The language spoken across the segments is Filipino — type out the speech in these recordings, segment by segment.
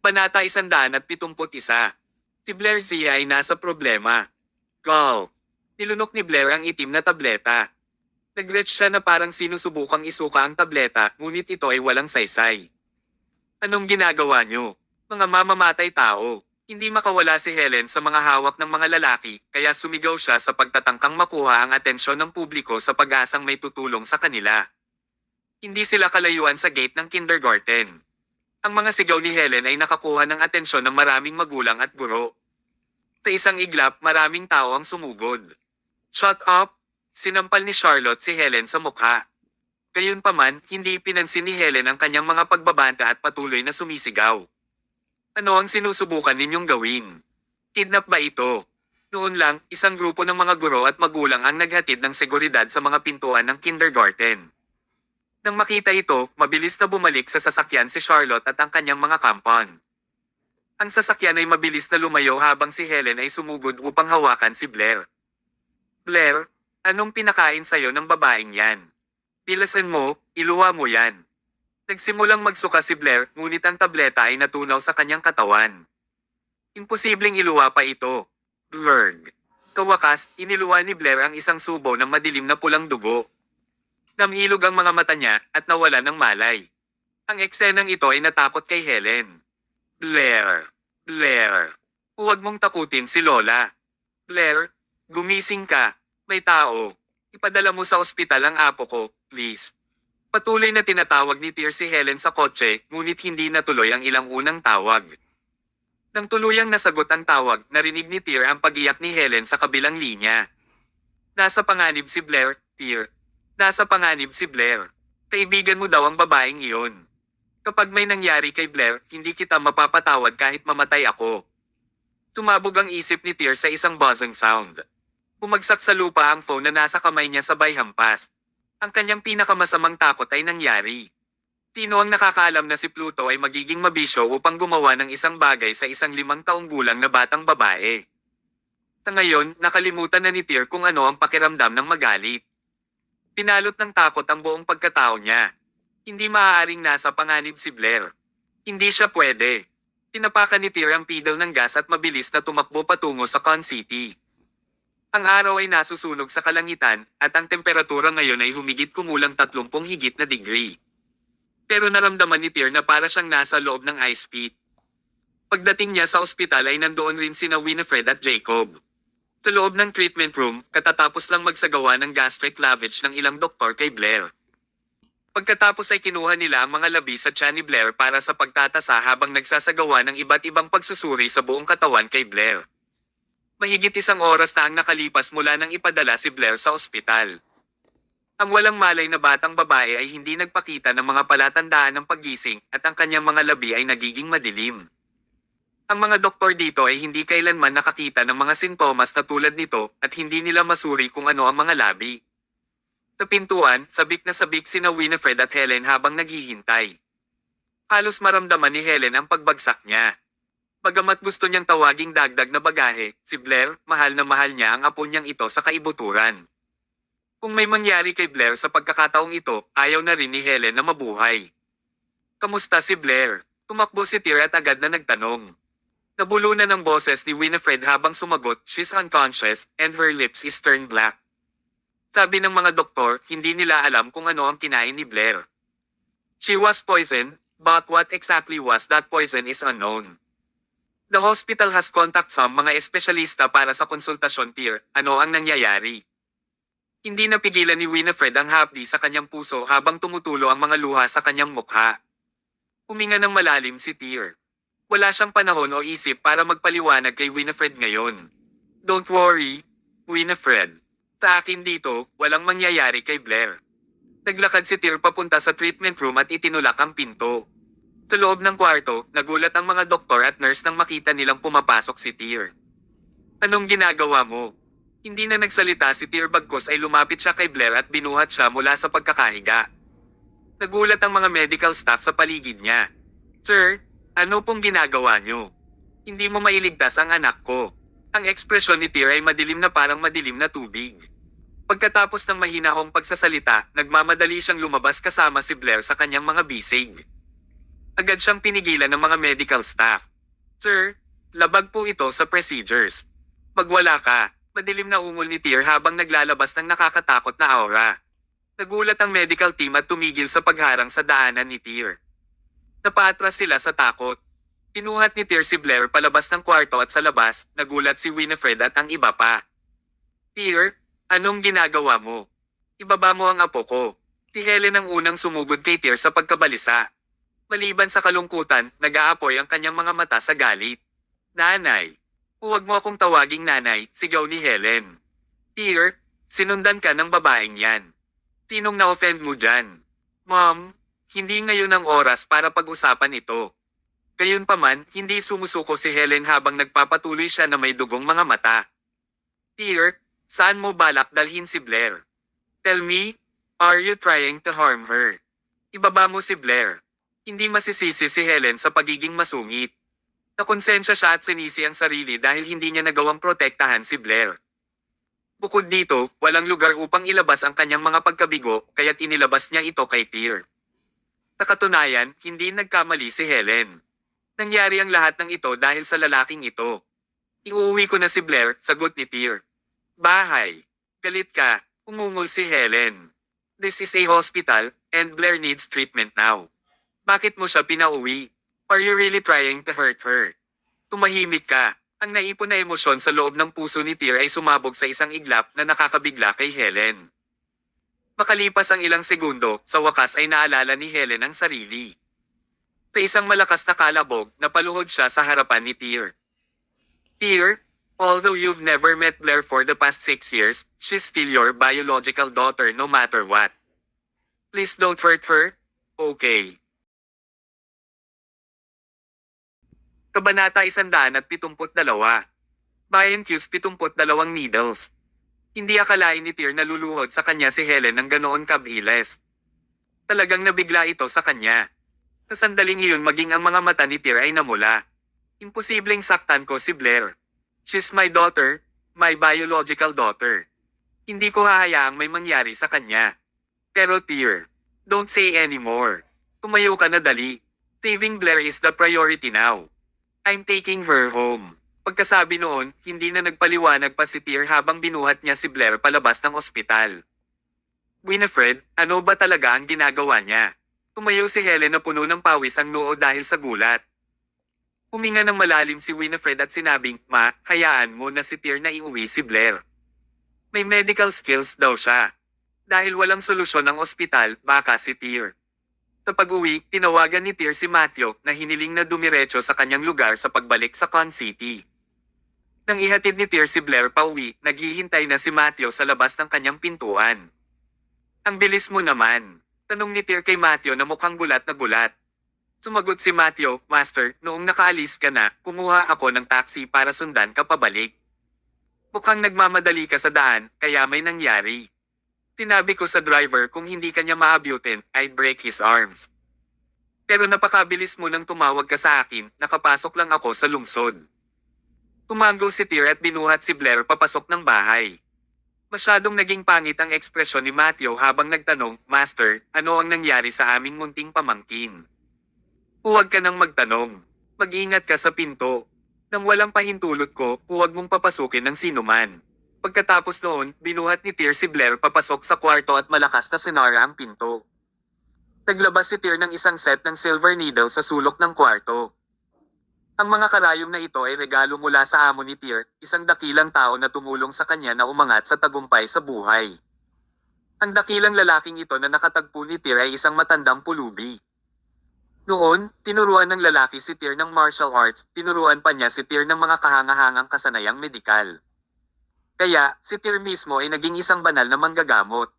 Kabanata 171. Si Blair Zia ay nasa problema. Gall. Nilunok ni Blair ang itim na tableta. Nag-retch siya na parang sinusubukang isuka ang tableta, ngunit ito ay walang saysay. Anong ginagawa niyo? Mga mamamatay tao. Hindi makawala si Helen sa mga hawak ng mga lalaki, kaya sumigaw siya sa pagtatangkang makuha ang atensyon ng publiko sa pag-asang may tutulong sa kanila. Hindi sila kalayuan sa gate ng kindergarten. Ang mga sigaw ni Helen ay nakakuha ng atensyon ng maraming magulang at guro. Sa isang iglap, maraming tao ang sumugod. Shut up! Sinampal ni Charlotte si Helen sa mukha. Gayunpaman, hindi pinansin ni Helen ang kanyang mga pagbabanta at patuloy na sumisigaw. Ano ang sinusubukan ninyong gawin? Kidnap ba ito? Noon lang, isang grupo ng mga guro at magulang ang naghatid ng seguridad sa mga pintuan ng kindergarten. Nang makita ito, mabilis na bumalik sa sasakyan si Charlotte at ang kanyang mga kampon. Ang sasakyan ay mabilis na lumayo habang si Helen ay sumugod upang hawakan si Blair. Blair, anong pinakain sa'yo ng babaeng yan? Pilasan mo, iluwa mo yan. Nagsimulang magsuka si Blair, ngunit ang tableta ay natunaw sa kanyang katawan. Imposibleng iluwa pa ito. Blurg. Kawakas, iniluwa ni Blair ang isang subo ng madilim na pulang dugo. Namilog ang mga mata niya at nawala ng malay. Ang eksenang ito ay natakot kay Helen. Blair. Blair. Huwag mong takutin si Lola. Blair, gumising ka. May tao. Ipadala mo sa ospital ang apo ko, please. Patuloy na tinatawag ni Tear si Helen sa kotse, ngunit hindi natuloy ang ilang unang tawag. Nang tuluyang nasagot ang tawag, narinig ni Tear ang pag-iyak ni Helen sa kabilang linya. Nasa panganib si Blair, Tear. Nasa panganib si Blair. Kaibigan mo daw ang babaeng iyon. Kapag may nangyari kay Blair, hindi kita mapapatawad kahit mamatay ako. Tumabog ang isip ni Tear sa isang buzzing sound. Bumagsak sa lupa ang phone na nasa kamay niya sabay hampas. Ang kanyang pinakamasamang takot ay nangyari. Sino ang nakakaalam na si Pluto ay magiging mabisyo upang gumawa ng isang bagay sa isang 5 taong gulang na batang babae? Sa ngayon, nakalimutan na ni Tear kung ano ang pakiramdam ng magalit. Pinalot ng takot ang buong pagkatao niya. Hindi maaaring nasa panganib si Blair. Hindi siya pwede. Tinapakan ni Tear ang pedal ng gas at mabilis na tumakbo patungo sa Con City. Ang araw ay nasusunog sa kalangitan at ang temperatura ngayon ay humigit kumulang 30 higit na degree. Pero naramdaman ni Tear na para siyang nasa loob ng ice pit. Pagdating niya sa ospital ay nandoon rin sina Winifred at Jacob. Sa loob ng treatment room, katatapos lang magsagawa ng gastric lavage ng ilang doktor kay Blair. Pagkatapos ay kinuha nila ang mga labi sa tiyan ni Blair para sa pagtatasa habang nagsasagawa ng iba't ibang pagsusuri sa buong katawan kay Blair. Mahigit 1 oras na ang nakalipas mula nang ipadala si Blair sa ospital. Ang walang malay na batang babae ay hindi nagpakita ng mga palatandaan ng paggising at ang kanyang mga labi ay nagiging madilim. Ang mga doktor dito ay hindi kailanman nakakita ng mga sintomas na tulad nito at hindi nila masuri kung ano ang mga labi. Sa pintuan, sabik na sabik sina Winifred at Helen habang naghihintay. Halos maramdaman ni Helen ang pagbagsak niya. Bagamat gusto niyang tawaging dagdag na bagahe, si Blair, mahal na mahal niya ang apo niyang ito sa kaibuturan. Kung may mangyari kay Blair sa pagkakataong ito, ayaw na rin ni Helen na mabuhay. Kamusta si Blair? Tumakbo si Tear at agad na nagtanong. Nabulunan ng boses ni Winifred habang sumagot, she's unconscious, and her lips is turned black. Sabi ng mga doktor, hindi nila alam kung ano ang kinain ni Blair. She was poisoned, but what exactly was that poison is unknown. The hospital has contact some mga espesyalista para sa konsultasyon. Tear, ano ang nangyayari? Hindi napigilan ni Winifred ang hapdi sa kanyang puso habang tumutulo ang mga luha sa kanyang mukha. Huminga ng malalim si Tear. Wala siyang panahon o isip para magpaliwanag kay Winifred ngayon. Don't worry, Winifred. Sa akin dito, walang mangyayari kay Blair. Naglakad si Tear papunta sa treatment room at itinulak ang pinto. Sa loob ng kwarto, nagulat ang mga doktor at nurse nang makita nilang pumapasok si Tear. Anong ginagawa mo? Hindi na nagsalita si Tear bagkus ay lumapit siya kay Blair at binuhat siya mula sa pagkakahiga. Nagulat ang mga medical staff sa paligid niya. Sir, ano pong ginagawa niyo? Hindi mo mailigtas ang anak ko. Ang ekspresyon ni Tear ay madilim na parang madilim na tubig. Pagkatapos ng mahinahong pagsasalita, nagmamadali siyang lumabas kasama si Blair sa kanyang mga bisig. Agad siyang pinigilan ng mga medical staff. Sir, labag po ito sa procedures. Magwala ka, madilim na ungol ni Tyr habang naglalabas ng nakakatakot na aura. Nagulat ang medical team at tumigil sa pagharang sa daanan ni Tyr. Napaatras sila sa takot. Pinuhat ni Tyr si Blair palabas ng kwarto at sa labas, nagulat si Winifred at ang iba pa. Tyr, anong ginagawa mo? Ibaba mo ang apo ko. Si Helen ang unang sumugod kay Tyr sa pagkabalisa. Maliban sa kalungkutan, nag-aapoy ang kanyang mga mata sa galit. Nanay, huwag mo akong tawaging nanay, sigaw ni Helen. Tyr, sinundan ka ng babaeng yan. Sinong na-offend mo dyan? Mom, hindi ngayon ang oras para pag-usapan ito. Gayunpaman, hindi sumusuko si Helen habang nagpapatuloy siya na may dugong mga mata. Tyr, saan mo balak dalhin si Blair? Tell me, are you trying to harm her? Ibaba mo si Blair. Hindi masisisi si Helen sa pagiging masungit. Nakonsensya siya at sinisi ang sarili dahil hindi niya nagawang protektahan si Blair. Bukod dito, walang lugar upang ilabas ang kanyang mga pagkabigo, kaya't inilabas niya ito kay Tyr. Sa katunayan, hindi nagkamali si Helen. Nangyari ang lahat ng ito dahil sa lalaking ito. Iuwi ko na si Blair, sagot ni Tyr. Bahay. Galit ka, umungol si Helen. This is a hospital, and Blair needs treatment now. Bakit mo siya pinauwi? Are you really trying to hurt her? Tumahimik ka. Ang naipon na emosyon sa loob ng puso ni Tyr ay sumabog sa isang iglap na nakakabigla kay Helen. Makalipas ang ilang segundo, sa wakas ay naalala ni Helen ang sarili. Sa isang malakas na kalabog, napaluhod siya sa harapan ni Tyr. Tyr, although you've never met Blair for the past 6 years, she's still your biological daughter no matter what. Please don't hurt her, okay? Kabanata 172. Bayan Q's 72 needles. Hindi akalain ni Tyr na luluhod sa kanya si Helen ng ganoon kabilis. Talagang nabigla ito sa kanya. Sa sandaling iyon maging ang mga mata ni Tyr ay namula. Imposibleng saktan ko si Blair. She's my daughter, my biological daughter. Hindi ko hahayaang may mangyari sa kanya. Pero Tyr, don't say anymore. Tumayo ka na dali. Saving Blair is the priority now. I'm taking her home. Pagkasabi noon, hindi na nagpaliwanag pa si Tyr habang binuhat niya si Blair palabas ng ospital. Winifred, ano ba talaga ang ginagawa niya? Tumayo si Helen na puno ng pawis ang noo dahil sa gulat. Huminga ng malalim si Winifred at sinabing, Ma, hayaan mo na si Tyr na iuwi si Blair. May medical skills daw siya. Dahil walang solusyon ang ospital, baka si Tyr. Sa pag-uwi, tinawagan ni Tyr si Matthew na hiniling na dumiretso sa kanyang lugar sa pagbalik sa Con City. Nang ihatid ni Tyr si Blair pauwi, naghihintay na si Matthew sa labas ng kanyang pintuan. Ang bilis mo naman, tanong ni Tyr kay Matthew na mukhang gulat na gulat. Sumagot si Matthew, Master, noong nakaalis ka na, kumuha ako ng taxi para sundan ka pabalik. Mukhang nagmamadali ka sa daan, kaya may nangyari. Sinabi ko sa driver kung hindi kanya maabutin, I'd break his arms. Pero napakabilis mo nang tumawag ka sa akin, nakapasok lang ako sa lungsod. Tumanggo si Tyr at binuhat si Blair papasok ng bahay. Masyadong naging pangit ang ekspresyon ni Matthew habang nagtanong, Master, ano ang nangyari sa aming munting pamangkin? Huwag ka nang magtanong. Mag-ingat ka sa pinto. Nang walang pahintulot ko, huwag mong papasukin ng sinuman. Pagkatapos noon, binuhat ni Tyr si Blair papasok sa kwarto at malakas na sinara ang pinto. Naglabas si Tyr ng isang set ng silver needle sa sulok ng kwarto. Ang mga karayom na ito ay regalo mula sa amo ni Tyr, isang dakilang tao na tumulong sa kanya na umangat sa tagumpay sa buhay. Ang dakilang lalaking ito na nakatagpo ni Tyr ay isang matandang pulubi. Noon, tinuruan ng lalaki si Tyr ng martial arts, tinuruan pa niya si Tyr ng mga kahangahangang kasanayang medikal. Kaya, si Tyr mismo ay naging isang banal na manggagamot.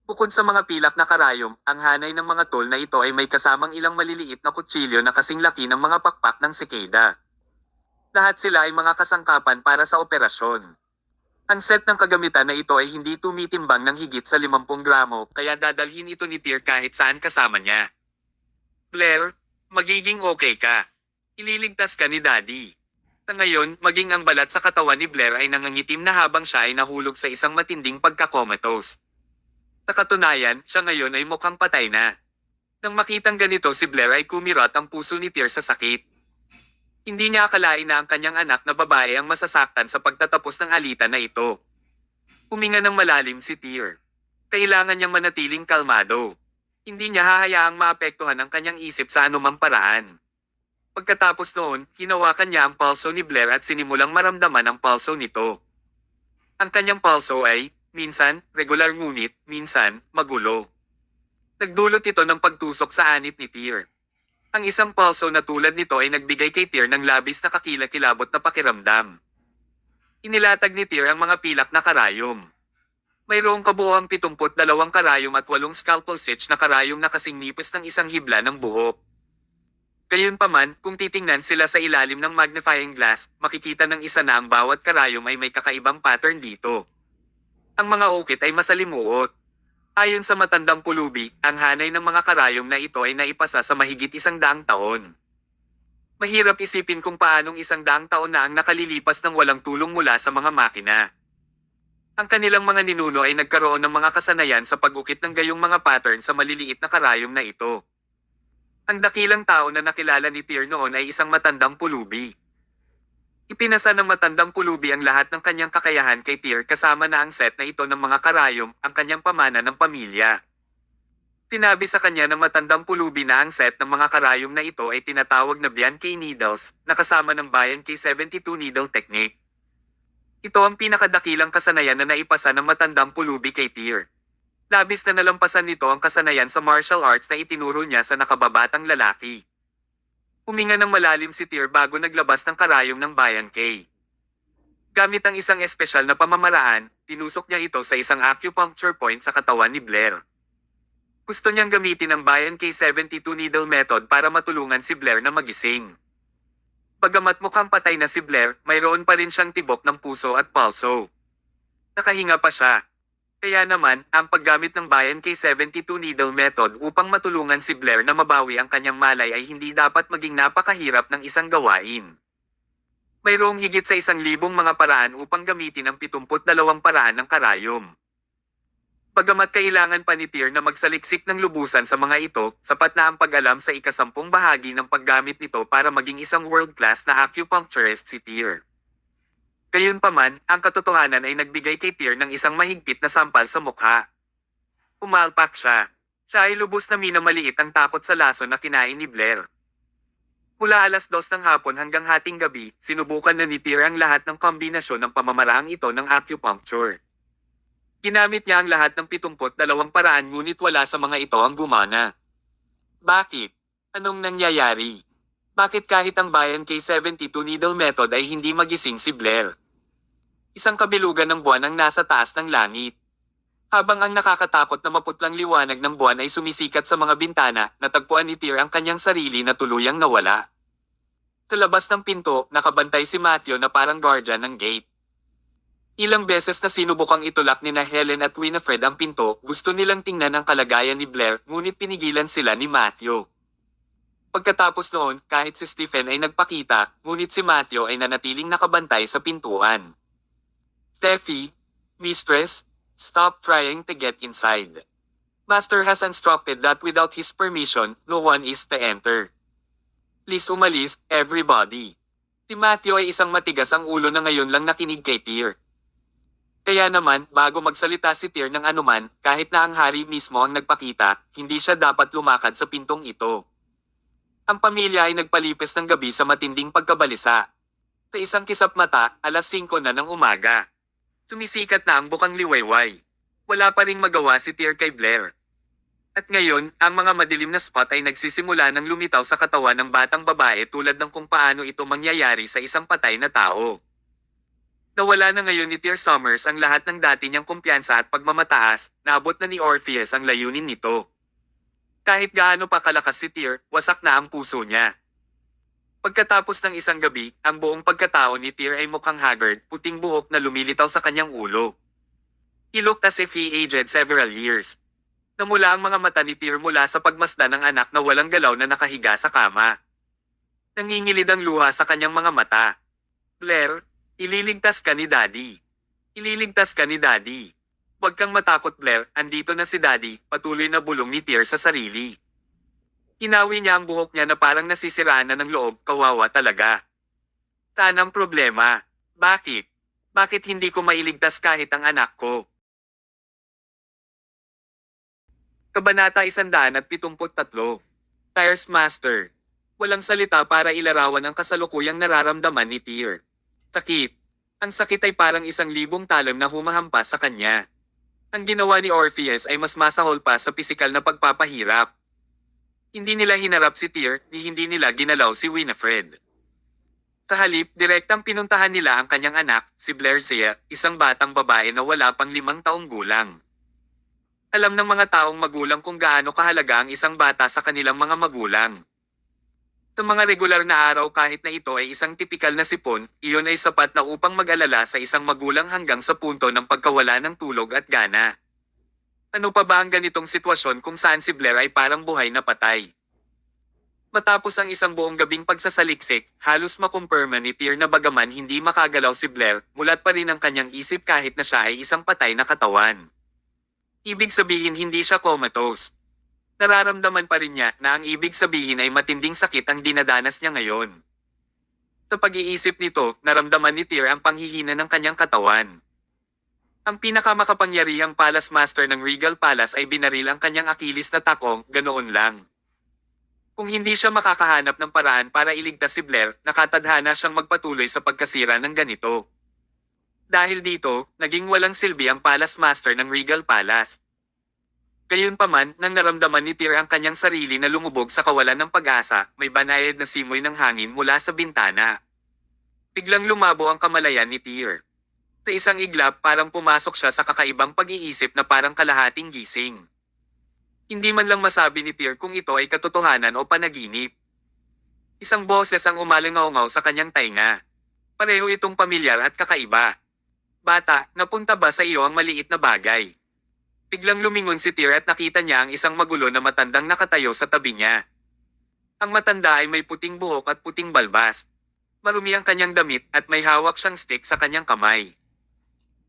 Bukod sa mga pilak na karayom, ang hanay ng mga tol na ito ay may kasamang ilang maliliit na kutsilyo na kasing laki ng mga pakpak ng sikada. Lahat sila ay mga kasangkapan para sa operasyon. Ang set ng kagamitan na ito ay hindi tumitimbang ng higit sa 50 gramo, kaya dadalhin ito ni Tyr kahit saan kasama niya. Blair, magiging okay ka. Ililigtas ka ni Daddy. Sa ngayon, maging ang balat sa katawan ni Blair ay nangangitim na habang siya ay nahulog sa isang matinding pagkakomatose. Sa katunayan, siya ngayon ay mukhang patay na. Nang makitang ganito si Blair ay kumirot ang puso ni Tear sa sakit. Hindi niya akalain na ang kanyang anak na babae ang masasaktan sa pagtatapos ng alitan na ito. Huminga ng malalim si Tear. Kailangan niyang manatiling kalmado. Hindi niya hahayaang maapektuhan ang kanyang isip sa anumang paraan. Pagkatapos noon, hinawakan niya ang pulso ni Blair at sinimulang maramdaman ang pulso nito. Ang kanyang pulso ay, minsan, regular ngunit, minsan, magulo. Nagdulot ito ng pagtusok sa anit ni Tear. Ang isang pulso na tulad nito ay nagbigay kay Tear ng labis na kakilakilabot na pakiramdam. Inilatag ni Tear ang mga pilak na karayom. Mayroong kabuoang 72 karayom at 8 scalpel stitch na karayom na kasing nipis ng isang hibla ng buhok. Gayunpaman, kung titingnan sila sa ilalim ng magnifying glass, makikita ng isa na ang bawat karayom ay may kakaibang pattern dito. Ang mga ukit ay masalimuot. Ayon sa matandang pulubi, ang hanay ng mga karayom na ito ay naipasa sa mahigit 100 taon. Mahirap isipin kung paanong 100 taon na ang nakalilipas ng walang tulong mula sa mga makina. Ang kanilang mga ninuno ay nagkaroon ng mga kasanayan sa pag-ukit ng gayong mga pattern sa maliliit na karayom na ito. Ang dakilang tao na nakilala ni Tear noon ay isang matandang pulubi. Ipinasa ng matandang pulubi ang lahat ng kanyang kakayahan kay Tear kasama na ang set na ito ng mga karayom, ang kanyang pamana ng pamilya. Sinabi sa kanya ng matandang pulubi na ang set ng mga karayom na ito ay tinatawag na Bian K Needles, na kasama ng Bian K72 Needle Technique. Ito ang pinakadakilang kasanayan na naipasa ng matandang pulubi kay Tear. Labis na nalampasan nito ang kasanayan sa martial arts na itinuro niya sa nakababatang lalaki. Huminga ng malalim si Tear bago naglabas ng karayom ng Bian K. Gamit ang isang espesyal na pamamaraan, tinusok niya ito sa isang acupuncture point sa katawan ni Blair. Gusto niyang gamitin ang Bian K72 needle method para matulungan si Blair na magising. Bagamat mukhang patay na si Blair, mayroon pa rin siyang tibok ng puso at pulso. Nakahinga pa siya. Kaya naman, ang paggamit ng Bian K72 needle method upang matulungan si Blair na mabawi ang kanyang malay ay hindi dapat maging napakahirap ng isang gawain. Mayroong higit sa 1,000 mga paraan upang gamitin ang 72 paraan ng karayom. Bagamat kailangan pa ni Tear na magsaliksik ng lubusan sa mga ito, sapat na ang pag-alam sa ika-10 bahagi ng paggamit nito para maging isang world-class na acupuncturist si Tear. Gayunpaman, ang katotohanan ay nagbigay kay Tear ng isang mahigpit na sampal sa mukha. Pumalpak siya. Siya ay lubos na minamaliit ang takot sa laso na kinain ni Blair. Mula 2:00 ng hapon hanggang hating gabi, sinubukan na ni Tear ang lahat ng kombinasyon ng pamamaraang ito ng acupuncture. Ginamit niya ang lahat ng 72 paraan ngunit wala sa mga ito ang gumana. Bakit? Anong nangyayari? Bakit kahit ang Bian K72 needle method ay hindi magising si Blair? Isang kabilugan ng buwan ang nasa taas ng langit. Habang ang nakakatakot na maputlang liwanag ng buwan ay sumisikat sa mga bintana, natagpuan ni Tear ang kanyang sarili na tuluyang nawala. Sa labas ng pinto, nakabantay si Matthew na parang guardian ng gate. Ilang beses na sinubukang itulak ni na Helen at Winifred ang pinto, gusto nilang tingnan ang kalagayan ni Blair, ngunit pinigilan sila ni Matthew. Pagkatapos noon, kahit si Stephen ay nagpakita, ngunit si Matthew ay nanatiling nakabantay sa pintuan. Steffi, Mistress, stop trying to get inside. Master has instructed that without his permission, no one is to enter. Please umalis, everybody. Si Matthew ay isang matigas ang ulo na ngayon lang nakinig kay Tear. Kaya naman, bago magsalita si Tear ng anuman, kahit na ang hari mismo ang nagpakita, hindi siya dapat lumakad sa pintong ito. Ang pamilya ay nagpalipis ng gabi sa matinding pagkabalisa. Sa isang kisap mata, 5:00 na ng umaga. Sumisikat na ang bukang liwayway. Wala pa ring magawa si Tear kay Blair. At ngayon, ang mga madilim na spot ay nagsisimula ng lumitaw sa katawan ng batang babae tulad ng kung paano ito mangyayari sa isang patay na tao. Nawala na ngayon ni Tear Summers ang lahat ng dati niyang kumpiyansa at pagmamataas, naabot na ni Orpheus ang layunin nito. Kahit gaano pa kalakas si Tear, wasak na ang puso niya. Pagkatapos ng isang gabi, ang buong pagkatao ni Tear ay mukhang haggard, puting buhok na lumilitaw sa kanyang ulo. He looked as if he aged several years. Namula ang mga mata ni Tear mula sa pagmasdan ng anak na walang galaw na nakahiga sa kama. Nangingilid ang luha sa kanyang mga mata. Blair, ililigtas ka ni Daddy. Ililigtas ka ni Daddy. Huwag kang matakot Blair, andito na si Daddy, patuloy na bulong ni Tear sa sarili. Hinawi niya ang buhok niya na parang nasisiraan na ng loob, kawawa talaga. Saan ang problema? Bakit? Bakit hindi ko mailigtas kahit ang anak ko? Kabanata 173. Tires Master. Walang salita para ilarawan ang kasalukuyang nararamdaman ni Tyr. Sakit. Ang sakit ay parang 1,000 talam na humahampas sa kanya. Ang ginawa ni Orpheus ay mas masahol pa sa pisikal na pagpapahirap. Hindi nila hinarap si Tyr, hindi nila ginalaw si Winifred. Sa halip, direktang pinuntahan nila ang kanyang anak, si Blairsia, isang batang babae na wala pang 5 taong gulang. Alam ng mga taong magulang kung gaano kahalaga ang isang bata sa kanilang mga magulang. Sa mga regular na araw kahit na ito ay isang tipikal na sipon, iyon ay sapat na upang mag-alala sa isang magulang hanggang sa punto ng pagkawala ng tulog at gana. Ano pa ba ang ganitong sitwasyon kung saan si Blair ay parang buhay na patay? Matapos ang isang buong gabing pagsasaliksik, halos makumpirma ni Tyr na bagaman hindi makagalaw si Blair, mulat pa rin ang kanyang isip kahit na siya ay isang patay na katawan. Ibig sabihin hindi siya comatose. Nararamdaman pa rin niya na ang ibig sabihin ay matinding sakit ang dinadanas niya ngayon. Sa pag-iisip nito, naramdaman ni Tyr ang panghihina ng kanyang katawan. Ang pinakamakapangyarihang Palace Master ng Regal Palace ay binaril ang kanyang Achilles na takong, ganoon lang. Kung hindi siya makakahanap ng paraan para iligtas si Blair, nakatadhana siyang magpatuloy sa pagkasira ng ganito. Dahil dito, naging walang silbi ang Palace Master ng Regal Palace. Gayunpaman, nang naramdaman ni Tyr ang kanyang sarili na lumubog sa kawalan ng pag-asa, may banayad na simoy ng hangin mula sa bintana. Biglang lumabo ang kamalayan ni Tyr. Sa isang iglap parang pumasok siya sa kakaibang pag-iisip na parang kalahating gising. Hindi man lang masabi ni Tyr kung ito ay katotohanan o panaginip. Isang boses ang umalingaw sa kanyang tainga. Pareho itong pamilyar at kakaiba. Bata, napunta ba sa iyo ang maliit na bagay? Biglang lumingon si Tyr at nakita niya ang isang magulo na matandang nakatayo sa tabi niya. Ang matanda ay may puting buhok at puting balbas. Marumi ang kanyang damit at may hawak siyang stick sa kanyang kamay.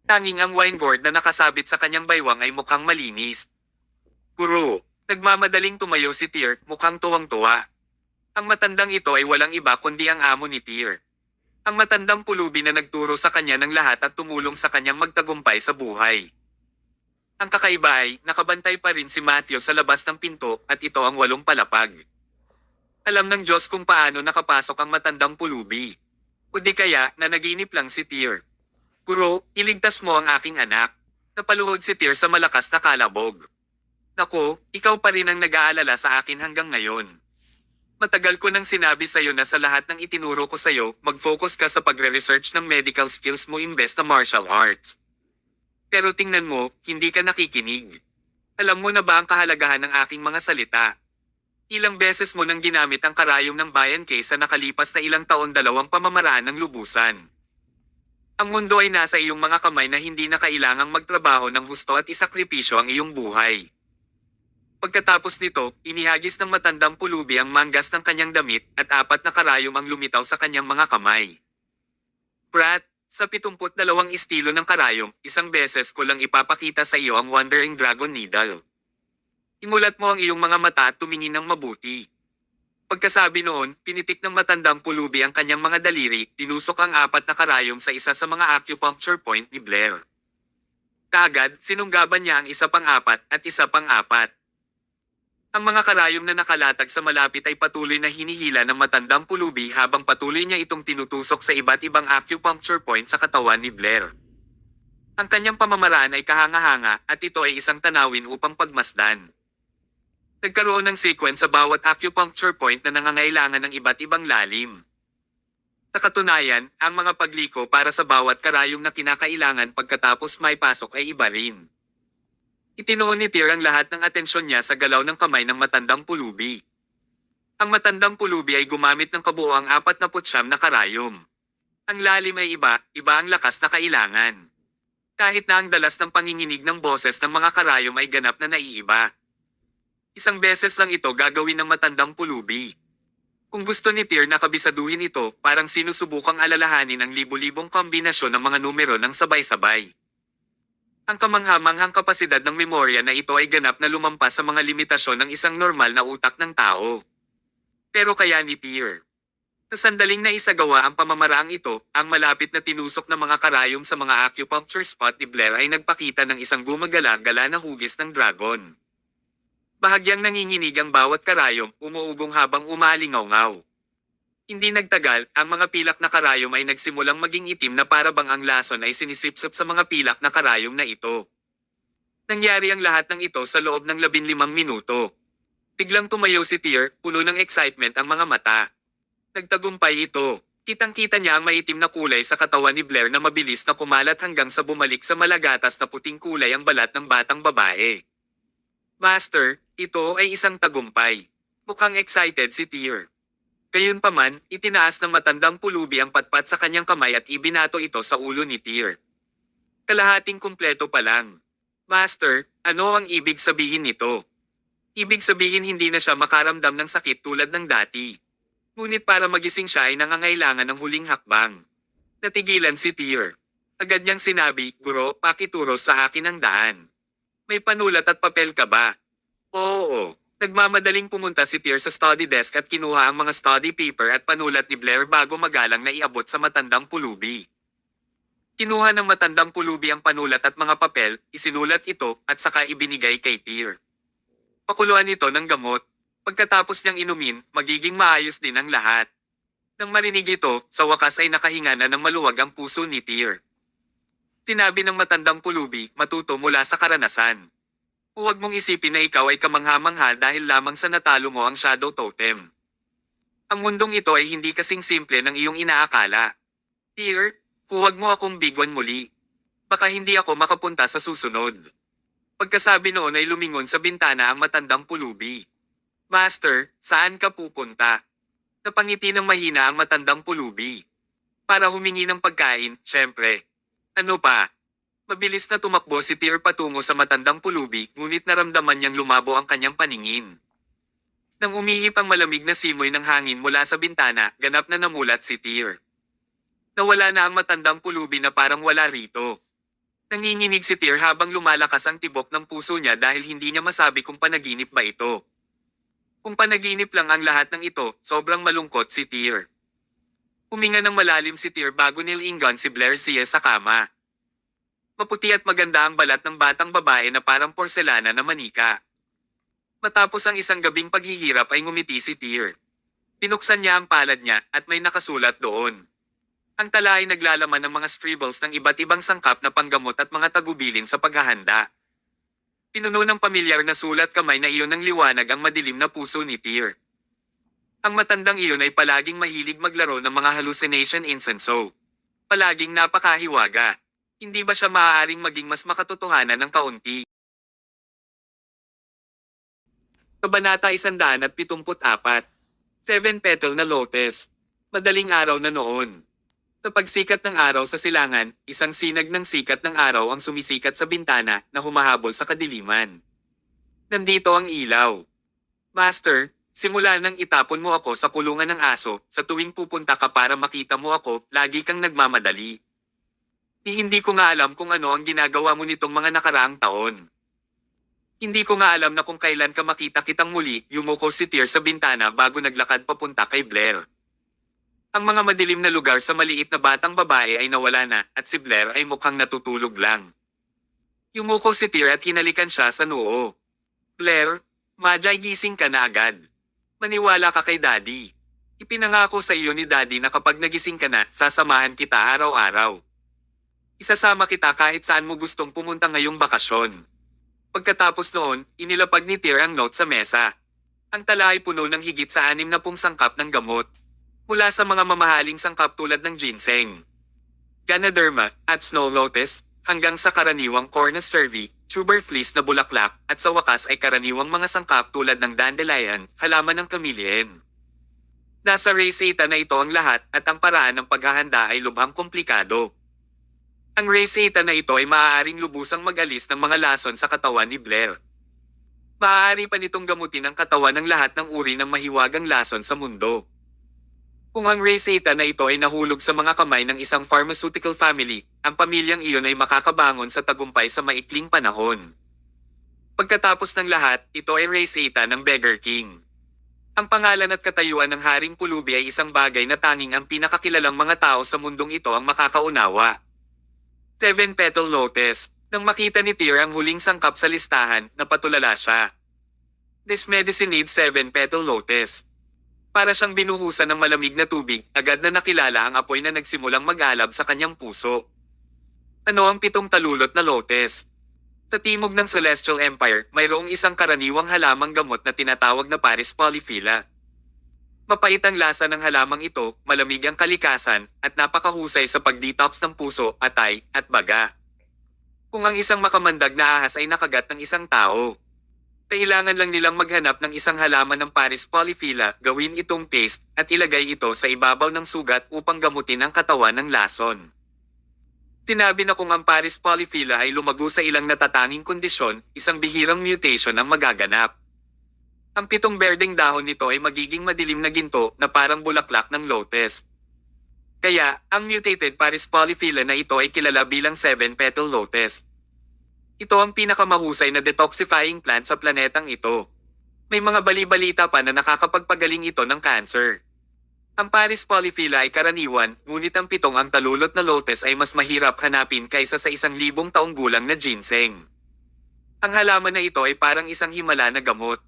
Tanging ang wineboard na nakasabit sa kanyang baywang ay mukhang malinis. Guru, nagmamadaling tumayo si Tyr, mukhang tuwang-tuwa. Ang matandang ito ay walang iba kundi ang amo ni Tyr. Ang matandang pulubi na nagturo sa kanya ng lahat at tumulong sa kanyang magtagumpay sa buhay. Ang kakaiba ay, nakabantay pa rin si Matthew sa labas ng pinto at ito ang 8 palapag. Alam ng Diyos kung paano nakapasok ang matandang pulubi. O di kaya, nanaginip lang si Tyr. Guro, iligtas mo ang aking anak. Napaluhod si Tyr sa malakas na kalabog. Nako, ikaw pa rin ang nag-aalala sa akin hanggang ngayon. Matagal ko nang sinabi sa'yo na sa lahat ng itinuro ko sa'yo, mag-focus ka sa pagre-research ng medical skills mo imbes na martial arts. Pero tingnan mo, hindi ka nakikinig. Alam mo na ba ang kahalagahan ng aking mga salita? Ilang beses mo nang ginamit ang karayom ng bayan kaysa nakalipas na ilang taon 2 pamamaraan ng lubusan. Ang mundo ay nasa iyong mga kamay na hindi na kailangang magtrabaho ng husto at isakripisyo ang iyong buhay. Pagkatapos nito, inihagis ng matandang pulubi ang manggas ng kanyang damit at 4 na karayom ang lumitaw sa kanyang mga kamay. Brat, sa 72 estilo ng karayom, isang beses ko lang ipapakita sa iyo ang Wandering Dragon Needle. Imulat mo ang iyong mga mata at tumingin ng mabuti. Pagkasabi noon, pinitik ng matandang pulubi ang kanyang mga daliri, tinusok ang 4 na karayom sa isa sa mga acupuncture point ni Blair. Kaagad, sinunggaban niya ang isa pang 4 at isa pang 4. Ang mga karayom na nakalatag sa malapit ay patuloy na hinihila ng matandang pulubi habang patuloy niya itong tinutusok sa iba't ibang acupuncture point sa katawan ni Blair. Ang kanyang pamamaraan ay kahanga-hanga at ito ay isang tanawin upang pagmasdan. Nagkaroon ng sequence sa bawat acupuncture point na nangangailangan ng iba't ibang lalim. Sa katunayan, ang mga pagliko para sa bawat karayom na kinakailangan pagkatapos may pasok ay iba rin. Itinuon ni Tyr ang lahat ng atensyon niya sa galaw ng kamay ng matandang pulubi. Ang matandang pulubi ay gumamit ng kabuoang 49 na karayom. Ang lalim ay iba ang lakas na kailangan. Kahit na ang dalas ng panginginig ng boses ng mga karayom ay ganap na naiiba. Isang beses lang ito gagawin ng matandang pulubi. Kung gusto ni Tyr na kabisaduhin ito, parang sinusubukang alalahanin ang libu-libong kombinasyon ng mga numero ng sabay-sabay. Ang kamanghamanghang kapasidad ng memorya na ito ay ganap na lumampas sa mga limitasyon ng isang normal na utak ng tao. Pero kaya ni Tyr. Sa sandaling na isagawa ang pamamaraang ito, ang malapit na tinusok ng mga karayom sa mga acupuncture spot ni Blair ay nagpakita ng isang gumagala-gala na hugis ng dragon. Bahagyang nanginginig ang bawat karayom, umuugong habang umaalingaw-ngaw. Hindi nagtagal, ang mga pilak na karayom ay nagsimulang maging itim na para bang ang lason ay sinisipsip sa mga pilak na karayom na ito. Nangyari ang lahat ng ito sa loob ng 15 minuto. Biglang tumayo si Tyr, puno ng excitement ang mga mata. Nagtagumpay ito. Kitang-kita niya ang maitim na kulay sa katawan ni Blair na mabilis na kumalat hanggang sa bumalik sa malagatas na puting kulay ang balat ng batang babae. Master, ito ay isang tagumpay. Mukhang excited si Tyr. Gayunpaman, itinaas ng matandang pulubi ang patpat sa kanyang kamay at ibinato ito sa ulo ni Tyr. Kalahating kumpleto pa lang. Master, ano ang ibig sabihin nito? Ibig sabihin hindi na siya makaramdam ng sakit tulad ng dati. Ngunit para magising siya ay nangangailangan ng huling hakbang. Natigilan si Tyr. Agad niyang sinabi, Guro, pakituro sa akin ang daan. May panulat at papel ka ba? Oo. Nagmamadaling pumunta si Tyr sa study desk at kinuha ang mga study paper at panulat ni Blair bago magalang na iabot sa matandang pulubi. Kinuha ng matandang pulubi ang panulat at mga papel, isinulat ito at saka ibinigay kay Tyr. Pakuluan ito ng gamot. Pagkatapos niyang inumin, magiging maayos din ang lahat. Nang marinig ito, sa wakas ay nakahinga na ng maluwag ang puso ni Tyr. Tinabi ng matandang pulubi, matuto mula sa karanasan. Huwag mong isipin na ikaw ay kamangha-mangha dahil lamang sa natalo mo ang Shadow Totem. Ang mundong ito ay hindi kasing simple ng iyong inaakala. Tyr, huwag mo akong bigwan muli. Baka hindi ako makapunta sa susunod. Pagkasabi noon ay lumingon sa bintana ang matandang pulubi. Master, saan ka pupunta? Napangiti ng mahina ang matandang pulubi. Para humingi ng pagkain, syempre. Ano pa? Mabilis na tumakbo si Tyr patungo sa matandang pulubi, ngunit naramdaman niyang lumabo ang kanyang paningin. Nang umihip ang malamig na simoy ng hangin mula sa bintana, ganap na namulat si Tyr. Nawala na ang matandang pulubi na parang wala rito. Nanginginig si Tyr habang lumalakas ang tibok ng puso niya dahil hindi niya masabi kung panaginip ba ito. Kung panaginip lang ang lahat ng ito, sobrang malungkot si Tyr. Huminga ng malalim si Tyr bago nilingon si Blair siya sa kama. Maputi at maganda ang balat ng batang babae na parang porselana na manika. Matapos ang isang gabing paghihirap ay ngumiti si Tyr. Pinuksan niya ang palad niya at may nakasulat doon. Ang tala ay naglalaman ng mga scribbles ng iba't ibang sangkap na panggamot at mga tagubilin sa paghahanda. Pinuno ng pamilyar na sulat kamay na iyon ng liwanag ang madilim na puso ni Tyr. Ang matandang iyon ay palaging mahilig maglaro ng mga hallucination insenso. Palaging napakahiwaga. Hindi ba siya maaaring maging mas makatotohanan ng kaunti? Kabanata 174. 7 Petal na Lotus. Madaling araw na noon. Sa pagsikat ng araw sa silangan, isang sinag ng sikat ng araw ang sumisikat sa bintana na humahabol sa kadiliman. Nandito ang ilaw. Master, simula nang itapon mo ako sa kulungan ng aso, sa tuwing pupunta ka para makita mo ako, lagi kang nagmamadali. Hindi ko nga alam kung ano ang ginagawa mo nitong mga nakaraang taon. Hindi ko nga alam na kung kailan ka makita kitang muli, yumuko si Tyr sa bintana bago naglakad papunta kay Blair. Ang mga madilim na lugar sa maliit na batang babae ay nawala na, at si Blair ay mukhang natutulog lang. Yumuko si Tyr at hinalikan siya sa noo. Blair, Majay, gising ka na agad. Maniwala ka kay Daddy. Ipinangako sa iyo ni Daddy na kapag nagising ka na, sasamahan kita araw-araw. Isasama kita kahit saan mo gustong pumunta ngayong bakasyon. Pagkatapos noon, inilapag ni Tyr ang note sa mesa. Ang tala ay puno ng higit sa 60 sangkap ng gamot. Mula sa mga mamahaling sangkap tulad ng ginseng, Ganoderma, at snow lotus, hanggang sa karaniwang cornus cervi, tuber fleece na bulaklak, at sa wakas ay karaniwang mga sangkap tulad ng dandelion, halaman ng kamilyen. Nasa race 8 na ito ang lahat at ang paraan ng paghahanda ay lubhang komplikado. Ang race 8 na ito ay maaaring lubusang mag-alis ng mga lason sa katawan ni Blair. Maaari pa nitong gamutin ang katawan ng lahat ng uri ng mahiwagang lason sa mundo. Kung ang Reseta na ito ay nahulog sa mga kamay ng isang pharmaceutical family, ang pamilyang iyon ay makakabangon sa tagumpay sa maikling panahon. Pagkatapos ng lahat, ito ay Reseta ng Beggar King. Ang pangalan at katayuan ng Haring Pulubi ay isang bagay na tanging ang pinakakilalang mga tao sa mundong ito ang makakaunawa. 7 Petal Lotus. Nang makita ni Tyr ang huling sangkap sa listahan, napatulala siya. This medicine needs 7 Petal Lotus. Para siyang binuhusan ng malamig na tubig, agad na nakilala ang apoy na nagsimulang mag-alab sa kanyang puso. Ano ang 7 talulot na lotus? Sa timog ng Celestial Empire, mayroong isang karaniwang halamang gamot na tinatawag na Paris polyphylla. Mapait ang lasa ng halamang ito, malamig ang kalikasan, at napakahusay sa pag-detox ng puso, atay, at baga. Kung ang isang makamandag na ahas ay nakagat ng isang tao, kailangan lang nilang maghanap ng isang halaman ng Paris polyphylla, gawin itong paste, at ilagay ito sa ibabaw ng sugat upang gamutin ang katawan ng lason. Tinabi na kung ang Paris polyphylla ay lumago sa ilang natatanging kondisyon, isang bihirang mutation ang magaganap. Ang 7 berdeng dahon nito ay magiging madilim na ginto na parang bulaklak ng lotus. Kaya, ang mutated Paris polyphylla na ito ay kilala bilang 7 petal lotus. Ito ang pinakamahusay na detoxifying plant sa planetang ito. May mga bali-balita pa na nakakapagpagaling ito ng cancer. Ang Paris polyphylla ay karaniwan, ngunit ang 7 ang talulot na lotus ay mas mahirap hanapin kaysa sa 1,000 taong gulang na ginseng. Ang halaman na ito ay parang isang himala na gamot.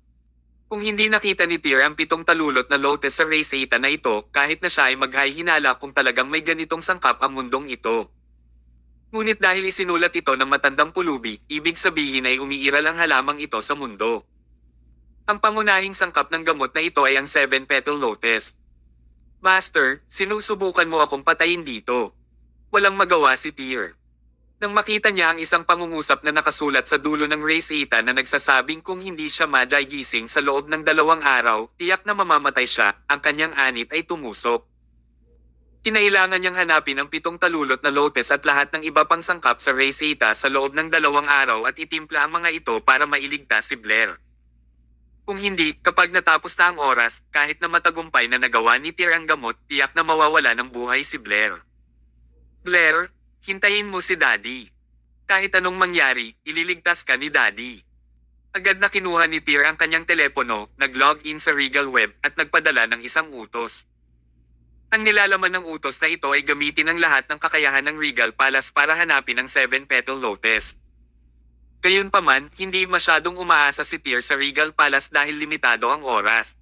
Kung hindi nakita ni Tyr ang 7 talulot na lotus sa Reseta na ito, kahit na siya ay maghahinala kung talagang may ganitong sangkap ang mundong ito. Ngunit dahil isinulat ito ng matandang pulubi, ibig sabihin ay umiiral ang halamang ito sa mundo. Ang pangunahing sangkap ng gamot na ito ay ang 7 petal lotus. Master, sinusubukan mo akong patayin dito. Walang magawa si Tyr. Nang makita niya ang isang pangungusap na nakasulat sa dulo ng Reseta na nagsasabing kung hindi siya gising sa loob ng 2 araw, tiyak na mamamatay siya, ang kanyang anit ay tumusok. Kinailangan niyang hanapin ang 7 talulot na lotus at lahat ng iba pang sangkap sa Reseta sa loob ng 2 araw at itimpla ang mga ito para mailigtas si Blair. Kung hindi, kapag natapos na ang oras, kahit na matagumpay na nagawa ni Tyr ang gamot, tiyak na mawawala ng buhay si Blair. Blair, hintayin mo si Daddy. Kahit anong mangyari, ililigtas ka ni Daddy. Agad na kinuha ni Tyr ang kanyang telepono, nag-log in sa Regal Web at nagpadala ng isang utos. Ang nilalaman ng utos na ito ay gamitin ang lahat ng kakayahan ng Regal Palace para hanapin ang 7 petal lotus. Gayunpaman, hindi masyadong umaasa si Tyr sa Regal Palace dahil limitado ang oras.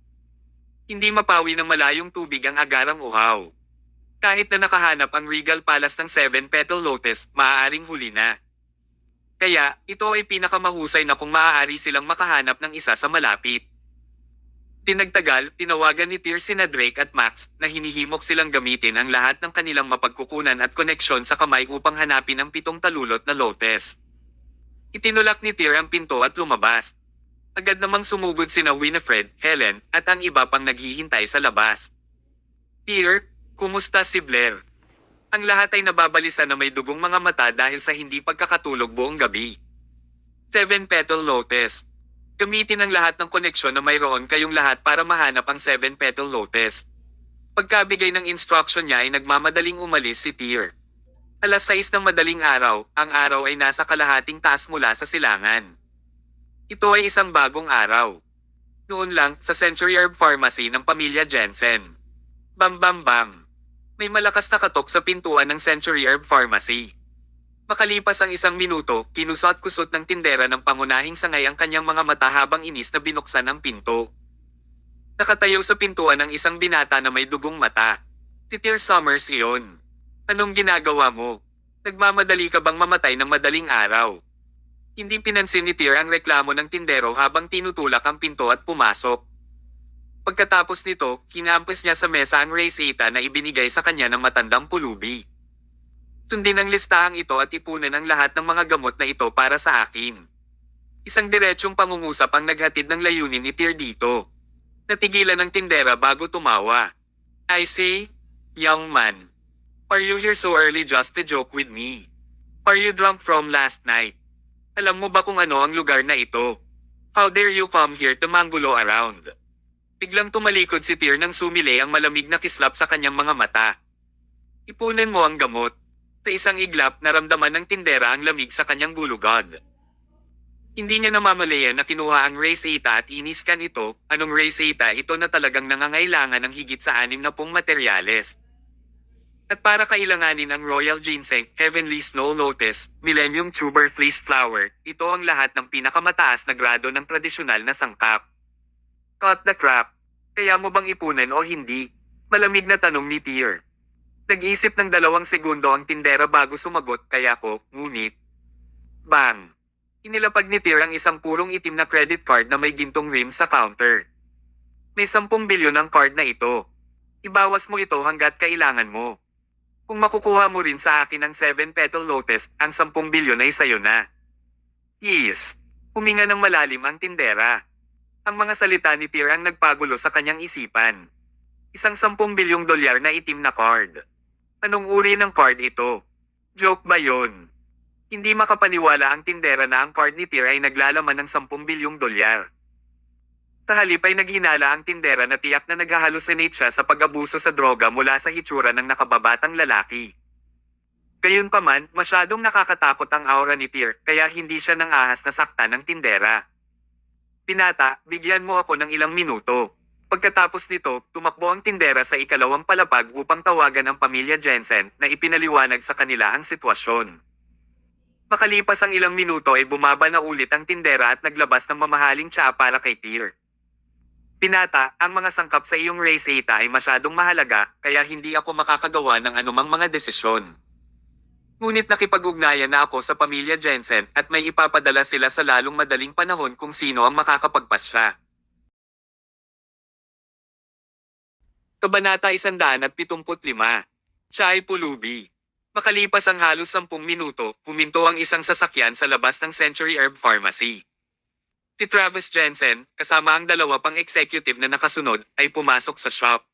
Hindi mapawi ng malayong tubig ang agarang uhaw. Kahit na nakahanap ang Regal Palace ng 7 petal lotus, maaaring huli na. Kaya, ito ay pinakamahusay na kung maaari silang makahanap ng isa sa malapit. Tinagtagal, tinawagan ni Tyr sina Drake at Max na hinihimok silang gamitin ang lahat ng kanilang mapagkukunan at koneksyon sa kamay upang hanapin ang 7 talulot na lotus. Itinulak ni Tyr ang pinto at lumabas. Agad namang sumugod sina Winifred, Helen, at ang iba pang naghihintay sa labas. Tyr, kumusta si Blair? Ang lahat ay nababalisa na may dugong mga mata dahil sa hindi pagkakatulog buong gabi. 7 petal lotus. Gamitin ang lahat ng koneksyon na mayroon kayong lahat para mahanap ang 7 petal lotus. Pagkabigay ng instruction niya ay nagmamadaling umalis si Tyr. 6:00 ng madaling araw, ang araw ay nasa kalahating taas mula sa silangan. Ito ay isang bagong araw. Noon lang, sa Century Herb Pharmacy ng pamilya Jensen. Bam bam bam. May malakas na katok sa pintuan ng Century Herb Pharmacy. Makalipas ang 1 minuto, kinusot-kusot ng tindera ng pangunahing sangay ang kanyang mga mata habang inis na binuksan ang pinto. Nakatayo sa pintuan ng isang binata na may dugong mata. Si Tyr Summers iyon. Anong ginagawa mo? Nagmamadali ka bang mamatay ng madaling araw? Hindi pinansin ni Tyr ang reklamo ng tindero habang tinutulak ang pinto at pumasok. Pagkatapos nito, kinampos niya sa mesa ang Reseta na ibinigay sa kanya ng matandang pulubi. Sundin ang listahang ito at ipunan ang lahat ng mga gamot na ito para sa akin. Isang diretsong pangungusap ang naghatid ng layunin ni Tyr dito. Natigilan ng tindera bago tumawa. I say, young man. Are you here so early just to joke with me? Are you drunk from last night? Alam mo ba kung ano ang lugar na ito? How dare you come here to manggulo around? Biglang tumalikod si Tyr nang sumili ang malamig na kislap sa kanyang mga mata. Ipunan mo ang gamot. Sa isang iglap naramdaman ng tindera ang lamig sa kanyang bulugod. Hindi niya namamalayan na kinuha ang Race Eta at iniskan ito, anong Race Eta ito na talagang nangangailangan ng higit sa 60 materyales. At para kailanganin ang Royal Ginseng, Heavenly Snow Lotus, Millennium Tuber Fleece Flower, ito ang lahat ng pinakamataas na grado ng tradisyonal na sangkap. Cut the crap. Kaya mo bang ipunan o hindi? Malamig na tanong ni Tyr. Nag-isip ng 2 segundo ang tindera bago sumagot kaya ko, ngunit. Bang! Inilapag ni Tyr ang isang purong itim na credit card na may gintong rim sa counter. May 10 bilyon ang card na ito. Ibawas mo ito hanggat kailangan mo. Kung makukuha mo rin sa akin ang 7-petal lotus, ang 10 bilyon ay sayo na. Yes. Huminga ng malalim ang tindera. Ang mga salita ni Tyr ang nagpagulo sa kanyang isipan. Isang 10 bilyong dolyar na itim na card. Anong uri ng card ito? Joke ba yon? Hindi makapaniwala ang tindera na ang card ni Tyr ay naglalaman ng 10 bilyong dolyar. Sa halip ay naghinala ang tindera na tiyak na naghahalusinate siya sa pag-abuso sa droga mula sa hitsura ng nakababatang lalaki. Gayunpaman, masyadong nakakatakot ang aura ni Tyr kaya hindi siya nang ahas na saktan ng tindera. Pinata, bigyan mo ako ng ilang minuto. Pagkatapos nito, tumakbo ang tindera sa ikalawang palapag upang tawagan ang pamilya Jensen na ipinaliwanag sa kanila ang sitwasyon. Makalipas ang ilang minuto ay bumaba na ulit ang tindera at naglabas ng mamahaling tsaa para kay Tyr. Pinata, ang mga sangkap sa iyong Race Eta ay masyadong mahalaga kaya hindi ako makakagawa ng anumang mga desisyon. Ngunit nakipag-ugnayan na ako sa pamilya Jensen at may ipapadala sila sa lalong madaling panahon kung sino ang makakapagpasya. Kabanata 175. Siya ay pulubi. Makalipas ang halos 10 minuto, puminto ang isang sasakyan sa labas ng Century Herb Pharmacy. Si Travis Jensen, kasama ang 2 pang executive na nakasunod, ay pumasok sa shop.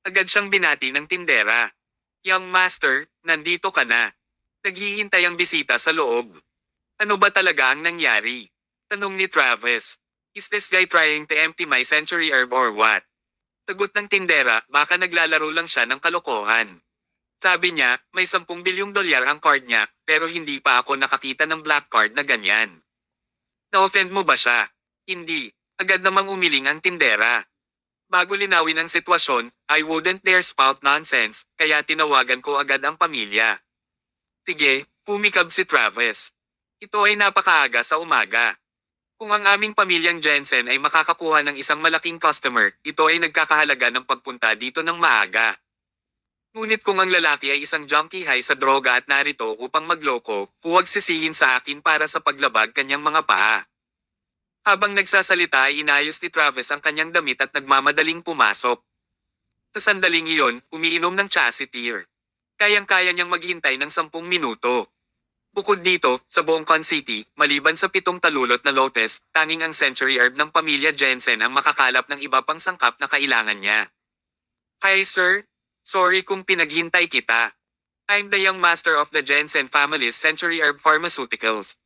Agad siyang binati ng tindera. Young Master, nandito ka na. Naghihintay ang bisita sa loob. Ano ba talaga ang nangyari? Tanong ni Travis. Is this guy trying to empty my Century Herb or what? Sagot ng tindera, baka naglalaro lang siya ng kalokohan. Sabi niya, may 10 bilyong dolyar ang card niya, pero hindi pa ako nakakita ng black card na ganyan. Na-offend mo ba siya? Hindi. Agad namang umiling ang tindera. Bago linawin ang sitwasyon, I wouldn't dare spout nonsense, kaya tinawagan ko agad ang pamilya. Sige, pumikab si Travis. Ito ay napakaaga sa umaga. Kung ang aming pamilyang Jensen ay makakakuha ng isang malaking customer, ito ay nagkakahalaga ng pagpunta dito ng maaga. Ngunit kung ang lalaki ay isang junkie high sa droga at narito upang magloko, huwag sisihin sa akin para sa paglabag kanyang mga paa. Habang nagsasalita ay inayos ni Travis ang kanyang damit at nagmamadaling pumasok. Sa sandaling iyon, umiinom ng tsaa si Tyr. Kayang-kaya niyang maghintay ng 10 minuto. Bukod dito, sa buong Con City, maliban sa 7 talulot na lotus, tanging ang Century Herb ng pamilya Jensen ang makakalap ng iba pang sangkap na kailangan niya. Hi sir, sorry kung pinaghintay kita. I'm the young master of the Jensen family's Century Herb Pharmaceuticals.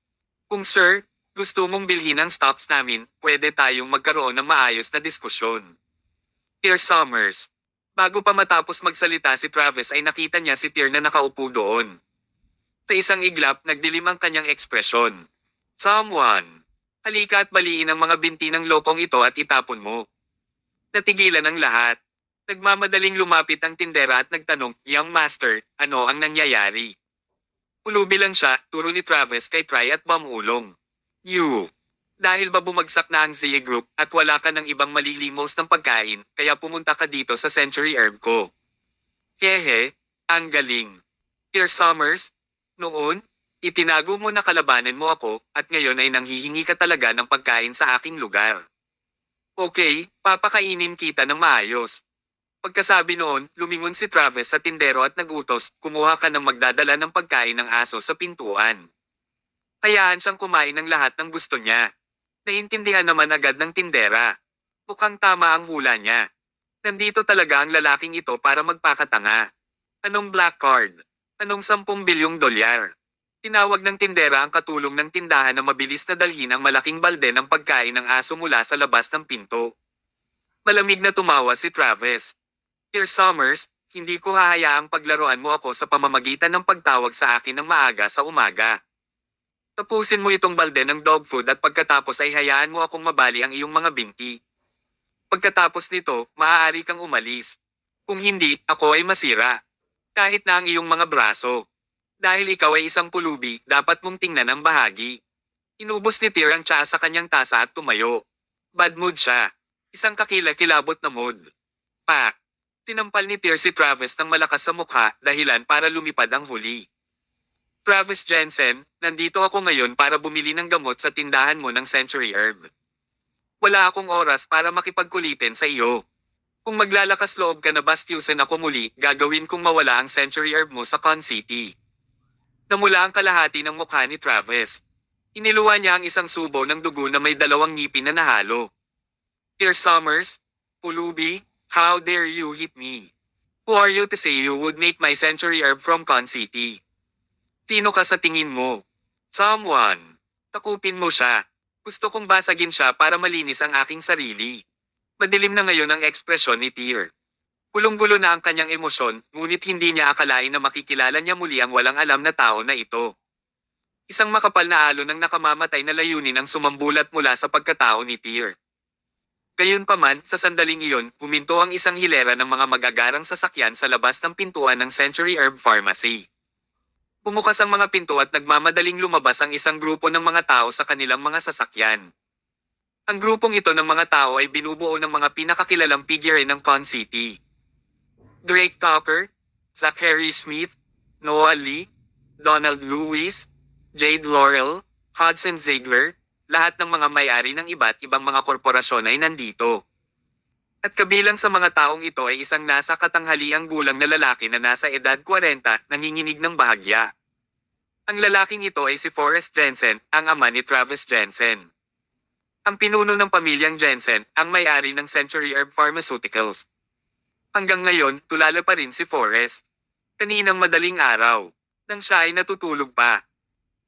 Kung sir, gusto mong bilhin ang stocks namin, pwede tayong magkaroon ng maayos na diskusyon. Tyr Summers. Bago pa matapos magsalita si Travis ay nakita niya si Tyr na nakaupo doon. Sa isang iglap, nagdilim ang kanyang ekspresyon. Someone. Halika at baliin ang mga binti ng lokong ito at itapon mo. Natigilan ang lahat. Nagmamadaling lumapit ang tindera at nagtanong, Young Master, ano ang nangyayari? Ulubi lang siya, turo ni Travis kay Try at Bamulong. You. Dahil ba bumagsak na ang Zia Group at wala ka ng ibang malilimos ng pagkain, kaya pumunta ka dito sa Century Herb ko. Hehe, ang galing. Tyr Summers, noon, itinago mo na kalabanan mo ako at ngayon ay nanghihingi ka talaga ng pagkain sa aking lugar. Okay, papakainin kita ng maayos. Pagkasabi noon, lumingon si Travis sa tindero at nagutos, kumuha ka ng magdadala ng pagkain ng aso sa pintuan. Hayaan siyang kumain ng lahat ng gusto niya. Naintindihan naman agad ng tindera. Mukhang tama ang hula niya. Nandito talaga ang lalaking ito para magpakatanga. Anong black card? Anong 10 bilyong dolyar? Tinawag ng tindera ang katulong ng tindahan na mabilis na dalhin ang malaking balde ng pagkain ng aso mula sa labas ng pinto. Malamig na tumawa si Travis. Dear Summers, hindi ko hahayaang paglaruan mo ako sa pamamagitan ng pagtawag sa akin ng maaga sa umaga. Tapusin mo itong balde ng dog food at pagkatapos ay hayaan mo akong mabali ang iyong mga binti. Pagkatapos nito, maaari kang umalis. Kung hindi, ako ay masira. Kahit na ang iyong mga braso. Dahil ikaw ay isang pulubi, dapat mong tingnan ang bahagi. Inubos ni Tyr ang tsaa sa kanyang tasa at tumayo. Bad mood siya. Isang kakilakilabot na mood. Pak! Tinampal ni Tyr si Travis ng malakas sa mukha dahilan para lumipad ang huli. Travis Jensen, nandito ako ngayon para bumili ng gamot sa tindahan mo ng Century Herb. Wala akong oras para makipagkulitin sa iyo. Kung maglalakas loob ka na bastyusin ako muli, gagawin kong mawala ang Century Herb mo sa Con City. Namula ang kalahati ng mukha ni Travis. Iniluwa niya ang isang subo ng dugo na may 2 ngipin na nahalo. Dear Summers, pulubi, how dare you hit me? Who are you to say you would make my Century Herb from Con City? Sino ka sa tingin mo? Someone. Takupin mo siya. Gusto kong basagin siya para malinis ang aking sarili. Madilim na ngayon ang ekspresyon ni Tyr. Gulong-gulo na ang kanyang emosyon, ngunit hindi niya akalain na makikilala niya muli ang walang alam na tao na ito. Isang makapal na alon ng nakamamatay na layunin ang sumambulat mula sa pagkatao ni Tyr. Gayunpaman, sa sandaling iyon, huminto ang isang hilera ng mga magagarang sasakyan sa labas ng pintuan ng Century Herb Pharmacy. Bumukas ang mga pinto at nagmamadaling lumabas ang isang grupo ng mga tao sa kanilang mga sasakyan. Ang grupong ito ng mga tao ay binubuo ng mga pinakakilalang figure ng Con City. Drake Tucker, Zachary Smith, Noah Lee, Donald Lewis, Jade Laurel, Hudson Ziegler, lahat ng mga may-ari ng iba't ibang mga korporasyon ay nandito. At kabilang sa mga taong ito ay isang nasa katanghaliang gulang na lalaki na nasa edad 40, nanginginig ng bahagya. Ang lalaking ito ay si Forrest Jensen, ang ama ni Travis Jensen. Ang pinuno ng pamilyang Jensen, ang may-ari ng Century Herb Pharmaceuticals. Hanggang ngayon, tulala pa rin si Forrest. Kaninang madaling araw, nang siya ay natutulog pa.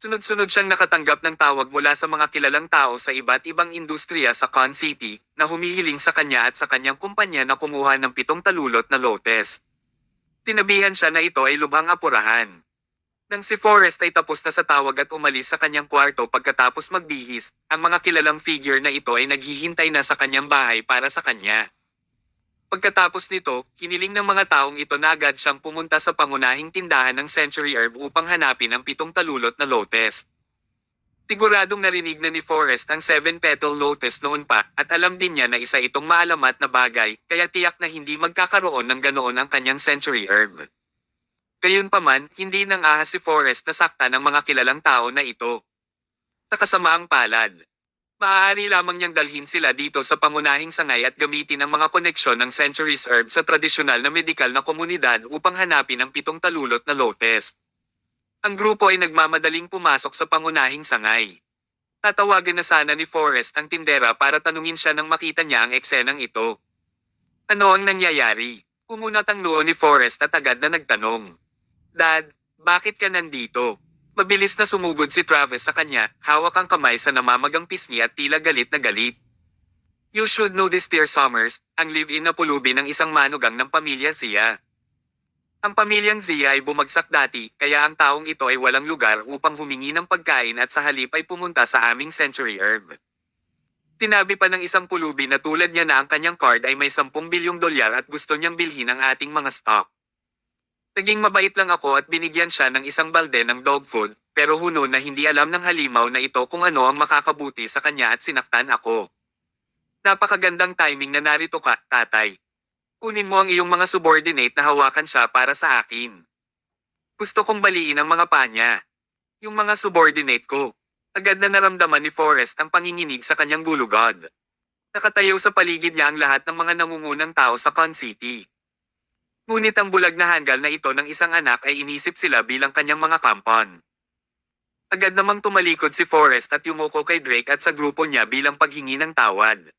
Sunod-sunod siyang nakatanggap ng tawag mula sa mga kilalang tao sa iba't ibang industriya sa Con City, na humihiling sa kanya at sa kanyang kumpanya na kumuha ng 7 talulot na lotes. Tinabihan siya na ito ay lubhang apurahan. Nang si Forrest ay tapos na sa tawag at umalis sa kanyang kwarto pagkatapos magbihis, ang mga kilalang figure na ito ay naghihintay na sa kanyang bahay para sa kanya. Pagkatapos nito, kiniling ng mga taong ito na agad siyang pumunta sa pangunahing tindahan ng Century Herb upang hanapin ang 7 talulot na lotes. Siguradong narinig na ni Forrest ang 7-petal lotus noon pa at alam din niya na isa itong maalamat na bagay kaya tiyak na hindi magkakaroon ng ganoon ang kanyang Century Herb. Gayunpaman, hindi nang ahas si Forrest na sakta ng mga kilalang tao na ito. Sa kasamaang palad, maaari lamang niyang dalhin sila dito sa pangunahing sangay at gamitin ang mga koneksyon ng Century's Herb sa tradisyonal na medikal na komunidad upang hanapin ang 7 talulot na lotes. Ang grupo ay nagmamadaling pumasok sa pangunahing sangay. Tatawagan na sana ni Forrest ang tindera para tanungin siya nang makita niya ang eksenang ito. Ano ang nangyayari? Kumunat ang noo ni Forrest at agad na nagtanong. Dad, bakit ka nandito? Mabilis na sumugod si Travis sa kanya, hawak ang kamay sa namamagang pisngi at tila galit na galit. You should know this, dear Summers, ang live-in na pulubi ng isang manugang ng pamilya Zia. Ang pamilyang Zia ay bumagsak dati, kaya ang taong ito ay walang lugar upang humingi ng pagkain at sa halip ay pumunta sa aming Century Herb. Tinabi pa ng isang pulubi na tulad niya na ang kanyang card ay may 10 bilyong dolyar at gusto niyang bilhin ang ating mga stock. Naging mabait lang ako at binigyan siya ng isang balde ng dog food, pero huno na hindi alam ng halimaw na ito kung ano ang makakabuti sa kanya at sinaktan ako. Napakagandang timing na narito ka, tatay. Kunin mo ang iyong mga subordinate na hawakan siya para sa akin. Gusto kong baliin ang mga panya. Yung mga subordinate ko. Agad na naramdaman ni Forrest ang panginginig sa kanyang gulugod. Nakatayo sa paligid niya ang lahat ng mga nangungunang tao sa Con City. Ngunit ang bulag na hanggal na ito ng isang anak ay inisip sila bilang kanyang mga kampon. Agad namang tumalikod si Forrest at yumuko kay Drake at sa grupo niya bilang paghingi ng tawad.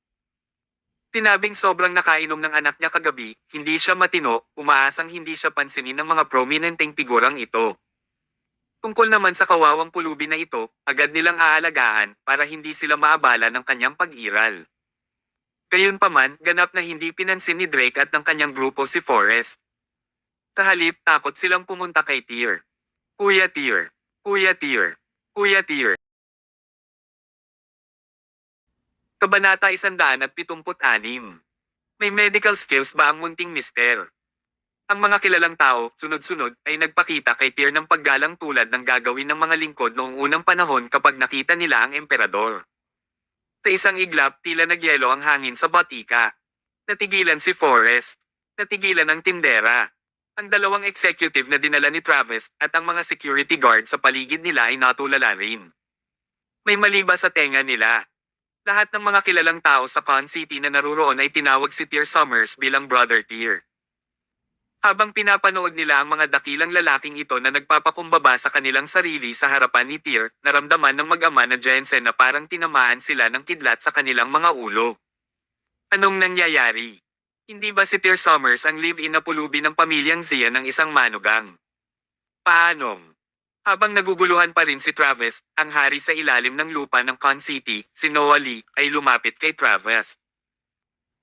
Tinabing sobrang nakainom ng anak niya kagabi, hindi siya matino, umaasang hindi siya pansinin ng mga prominenteng figurang ito. Tungkol naman sa kawawang pulubi na ito, agad nilang aalagaan para hindi sila maabala ng kanyang pag-iral. Gayunpaman, ganap na hindi pinansin ni Drake at ng kanyang grupo si Forrest. Sa halip, takot silang pumunta kay Tyr. Kuya Tyr. Kuya Tyr. Kuya Tyr. Kabanata 176. May medical skills ba ang munting mister? Ang mga kilalang tao, sunod-sunod, ay nagpakita kay Tyr ng paggalang tulad ng gagawin ng mga lingkod noong unang panahon kapag nakita nila ang emperador. Sa isang iglap, tila nagyelo ang hangin sa batika. Natigilan si Forrest. Natigilan ang tindera. Ang dalawang executive na dinala ni Travis at ang mga security guard sa paligid nila ay natulala rin. May mali ba sa tenga nila? Lahat ng mga kilalang tao sa Con City na naruroon ay tinawag si Tyr Summers bilang Brother Tyr. Habang pinapanood nila ang mga dakilang lalaking ito na nagpapakumbaba sa kanilang sarili sa harapan ni Tyr, naramdaman ng mag-ama na Jensen na parang tinamaan sila ng kidlat sa kanilang mga ulo. Anong nangyayari? Hindi ba si Tyr Summers ang live-in na pulubi ng pamilyang Zia ng isang manugang? Paanong? Habang naguguluhan pa rin si Travis, ang hari sa ilalim ng lupa ng Con City, si Noah Lee, ay lumapit kay Travis.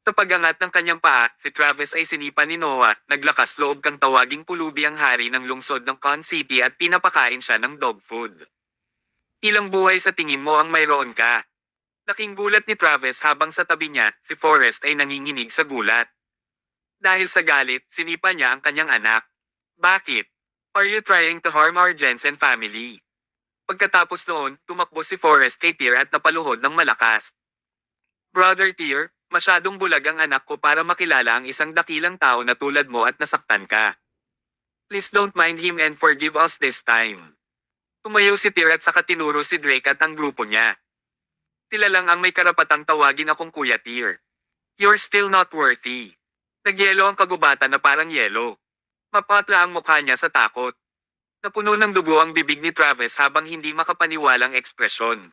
Sa pagangat ng kanyang paa, si Travis ay sinipa ni Noah, naglakas loob kang tawaging pulubi ang hari ng lungsod ng Con City at pinapakain siya ng dog food. Ilang buhay sa tingin mo ang mayroon ka? Laking gulat ni Travis habang sa tabi niya, si Forrest ay nanginginig sa gulat. Dahil sa galit, sinipa niya ang kanyang anak. Bakit? Are you trying to harm our Jensen family? Pagkatapos noon, tumakbo si Forrest kay Tyr at napaluhod ng malakas. Brother Tyr, masyadong bulag ang anak ko para makilala ang isang dakilang tao na tulad mo at nasaktan ka. Please don't mind him and forgive us this time. Tumayo si Tyr at saka tinuro si Drake at ang grupo niya. Sila lang ang may karapatang tawagin akong Kuya Tyr. You're still not worthy. Nagyelo ang kagubatan na parang yelo. Mapatla ang mukha niya sa takot. Napuno ng dugo ang bibig ni Travis habang hindi makapaniwalang ekspresyon.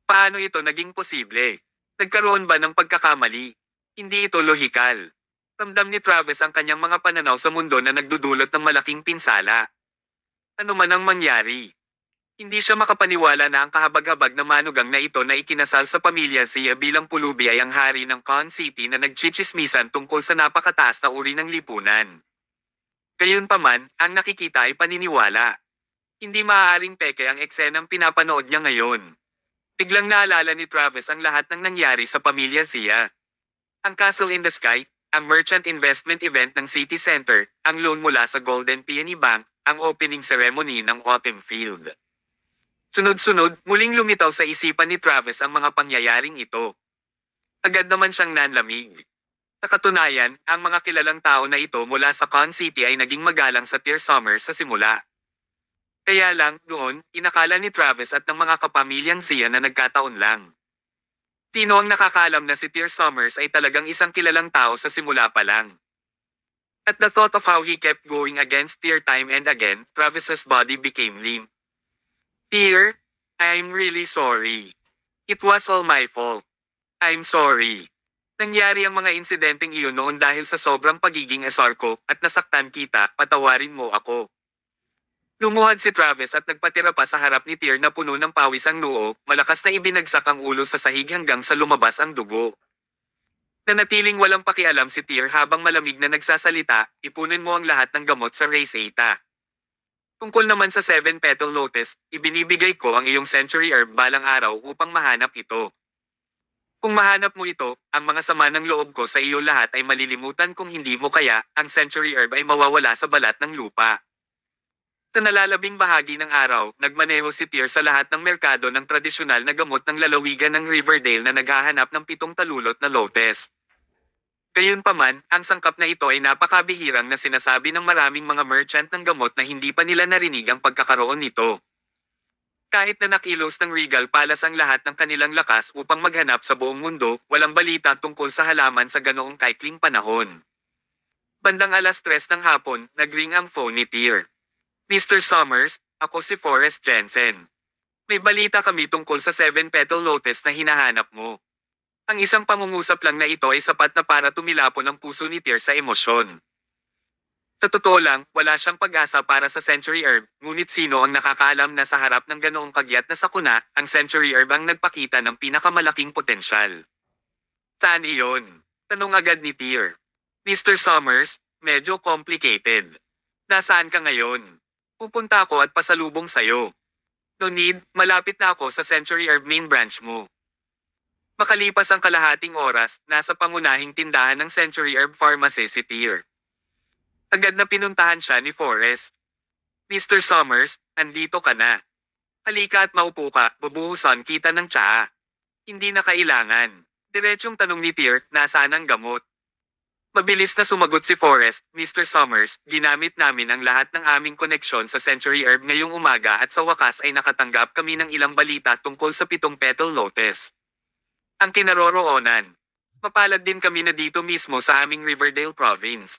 Paano ito naging posible? Nagkaroon ba ng pagkakamali? Hindi ito lohikal. Ramdam ni Travis ang kanyang mga pananaw sa mundo na nagdudulot ng malaking pinsala. Ano man ang mangyari. Hindi siya makapaniwala na ang kahabag-habag na manugang na ito na ikinasal sa pamilya Zia bilang pulubi ay ang hari ng Con City na nagchichismisan tungkol sa napakataas na uri ng lipunan. Gayunpaman, ang nakikita ay paniniwala. Hindi maaaring peke ang eksenang pinapanood niya ngayon. Biglang naalala ni Travis ang lahat ng nangyari sa pamilya Zia. Ang Castle in the Sky, ang merchant investment event ng City Center, ang loan mula sa Golden Peony Bank, ang opening ceremony ng Autumn Field. Sunod-sunod, muling lumitaw sa isipan ni Travis ang mga pangyayaring ito. Agad naman siyang nanlamig. Sa katunayan, ang mga kilalang tao na ito mula sa Con City ay naging magalang sa Tyr Summers sa simula. Kaya lang, noon, inakala ni Travis at ng mga kapamilyang Zia na nagkataon lang. Sino ang nakakaalam na si Tyr Summers ay talagang isang kilalang tao sa simula pa lang. At the thought of how he kept going against Tyr time and again, Travis's body became limp. Tyr, I'm really sorry. It was all my fault. I'm sorry. Nangyari ang mga insidenteng iyon noon dahil sa sobrang pagiging asar ko at nasaktan kita, patawarin mo ako. Lumuhad si Travis at nagpatira pa sa harap ni Tyr na puno ng pawis ang noo, malakas na ibinagsak ang ulo sa sahig hanggang sa lumabas ang dugo. Nanatiling walang pakialam si Tyr habang malamig na nagsasalita, ipunin mo ang lahat ng gamot sa Race Eta. Tungkol naman sa 7-petal lotus, ibinibigay ko ang iyong century herb balang araw upang mahanap ito. Kung mahanap mo ito, ang mga sama ng loob ko sa iyo lahat ay malilimutan kung hindi mo kaya, ang century herb ay mawawala sa balat ng lupa. Sa nalalabing bahagi ng araw, nagmaneho si Tyr sa lahat ng merkado ng tradisyonal na gamot ng lalawigan ng Riverdale na naghahanap ng 7 talulot na lotes. Gayunpaman, ang sangkap na ito ay napakabihirang na sinasabi ng maraming mga merchant ng gamot na hindi pa nila narinig ang pagkakaroon nito. Kahit na nakilos ng Regal Palace ang lahat ng kanilang lakas upang maghanap sa buong mundo, walang balita tungkol sa halaman sa ganoong kaikling panahon. Bandang 3:00 ng hapon, nagring ang phone ni Tyr. Mr. Summers, ako si Forrest Jensen. May balita kami tungkol sa 7-petal lotus na hinahanap mo. Ang isang pangungusap lang na ito ay sapat na para tumilapon ang puso ni Tyr sa emosyon. Sa totoo lang, wala siyang pag-asa para sa Century Herb, ngunit sino ang nakakaalam na sa harap ng ganoong kagyat na sakuna, ang Century Herb ang nagpakita ng pinakamalaking potensyal. Saan iyon? Tanong agad ni Tyr. Mr. Summers, medyo complicated. Nasaan ka ngayon? Pupunta ako at pasalubong sayo. No need, malapit na ako sa Century Herb main branch mo. Makalipas ang kalahating oras, nasa pangunahing tindahan ng Century Herb Pharmacy si Tyr. Agad na pinuntahan siya ni Forrest. Mr. Summers, andito ka na. Halika at maupo ka, bubuhusan kita ng tsaa. Hindi na kailangan. Diretsyong tanong ni Tyr, nasaan ang gamot? Mabilis na sumagot si Forrest, Mr. Summers, ginamit namin ang lahat ng aming koneksyon sa Century Herb ngayong umaga at sa wakas ay nakatanggap kami ng ilang balita tungkol sa 7 petal lotus. Ang kinaroroonan. Mapalad din kami na dito mismo sa aming Riverdale province.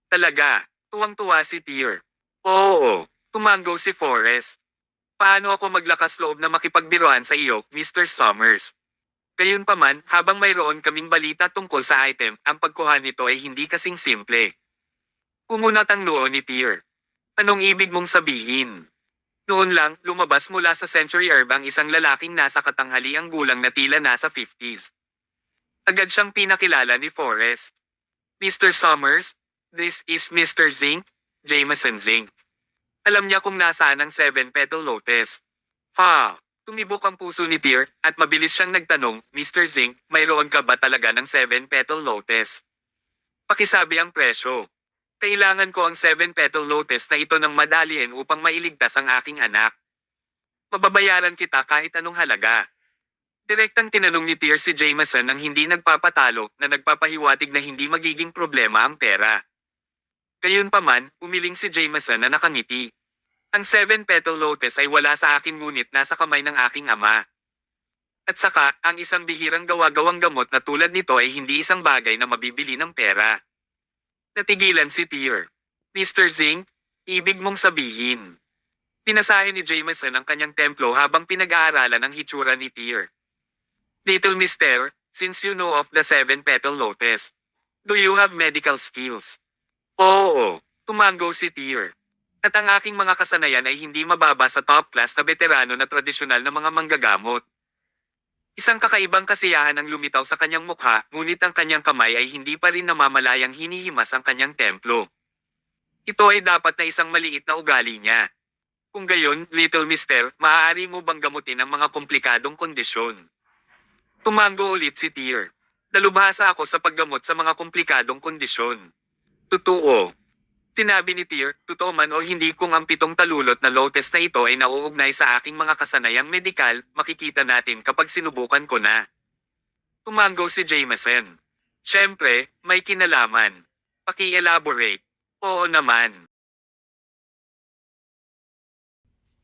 Talaga, tuwang-tuwa si Tyr. Oo, tumango si Forrest. Paano ako maglakas loob na makipagbiruan sa iyo, Mr. Summers? Gayunpaman, habang mayroon kaming balita tungkol sa item, ang pagkuha nito ay hindi kasing simple. Kumunat ang noo ni Tyr. Anong ibig mong sabihin? Noon lang, lumabas mula sa Century Herb ang isang lalaking nasa katanghaliang gulang na tila nasa 50s. Agad siyang pinakilala ni Forrest. Mr. Summers, this is Mr. Zink, Jameson Zink. Alam niya kung nasaan ang 7 petal lotus. Ha! Tumibok ang puso ni Tyr, at mabilis siyang nagtanong, Mr. Zink, mayroon ka ba talaga ng 7 petal lotus? Pakisabi ang presyo. Kailangan ko ang 7 petal lotus na ito ng madaliin upang mailigtas ang aking anak. Mababayaran kita kahit anong halaga. Direktang tinanong ni Tyr si Jameson ang hindi nagpapatalo na nagpapahiwatig na hindi magiging problema ang pera. Gayunpaman, umiling si Jameson na nakangiti. Ang 7 petal lotus ay wala sa akin ngunit nasa kamay ng aking ama. At saka, ang isang bihirang gawa-gawang gamot na tulad nito ay hindi isang bagay na mabibili ng pera. Natigilan si Tyr. Mr. Zink, ibig mong sabihin. Pinasahe ni Jameson ang kanyang templo habang pinag-aaralan ang hitsura ni Tyr. Little mister, since you know of the 7 petal lotus, do you have medical skills? Oo, tumango si Tyr. At ang aking mga kasanayan ay hindi mababa sa top class na veterano na tradisyonal na mga manggagamot. Isang kakaibang kasiyahan ang lumitaw sa kanyang mukha, ngunit ang kanyang kamay ay hindi pa rin namamalayang hinihimas ang kanyang templo. Ito ay dapat na isang maliit na ugali niya. Kung gayon, Little Mister, maaari mo bang gamutin ang mga komplikadong kondisyon? Tumango ulit si Tyr. Dalubhasa ako sa paggamot sa mga komplikadong kondisyon. Totoo. Sinabi ni Tyr, totoo man o hindi kung ang 7 talulot na lotus na ito ay nauugnay sa aking mga kasanayang medikal, makikita natin kapag sinubukan ko na. Tumango si Jameson. Siyempre, may kinalaman. Paki-elaborate. Oo naman.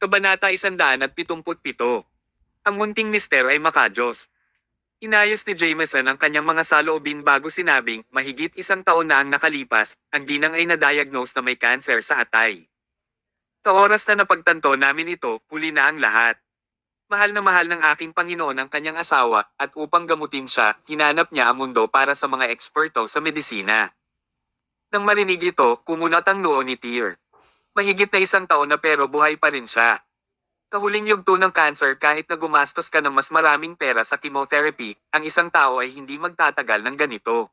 Kabanata 177. Ang munting mister ay makajos. Inayos ni Jameson ang kanyang mga saloobin bago sinabing, mahigit 1 taon na ang nakalipas, ang ginang ay na-diagnose na may cancer sa atay. Sa oras na napagtanto namin ito, huli na ang lahat. Mahal na mahal ng aking Panginoon ang kanyang asawa, at upang gamutin siya, hinanap niya ang mundo para sa mga eksperto sa medisina. Nang marinig ito, kumunat ang noo ni Tyr. Mahigit na 1 taon na pero buhay pa rin siya. Sa huling yugto ng cancer kahit na gumastos ka ng mas maraming pera sa chemotherapy, ang isang tao ay hindi magtatagal ng ganito.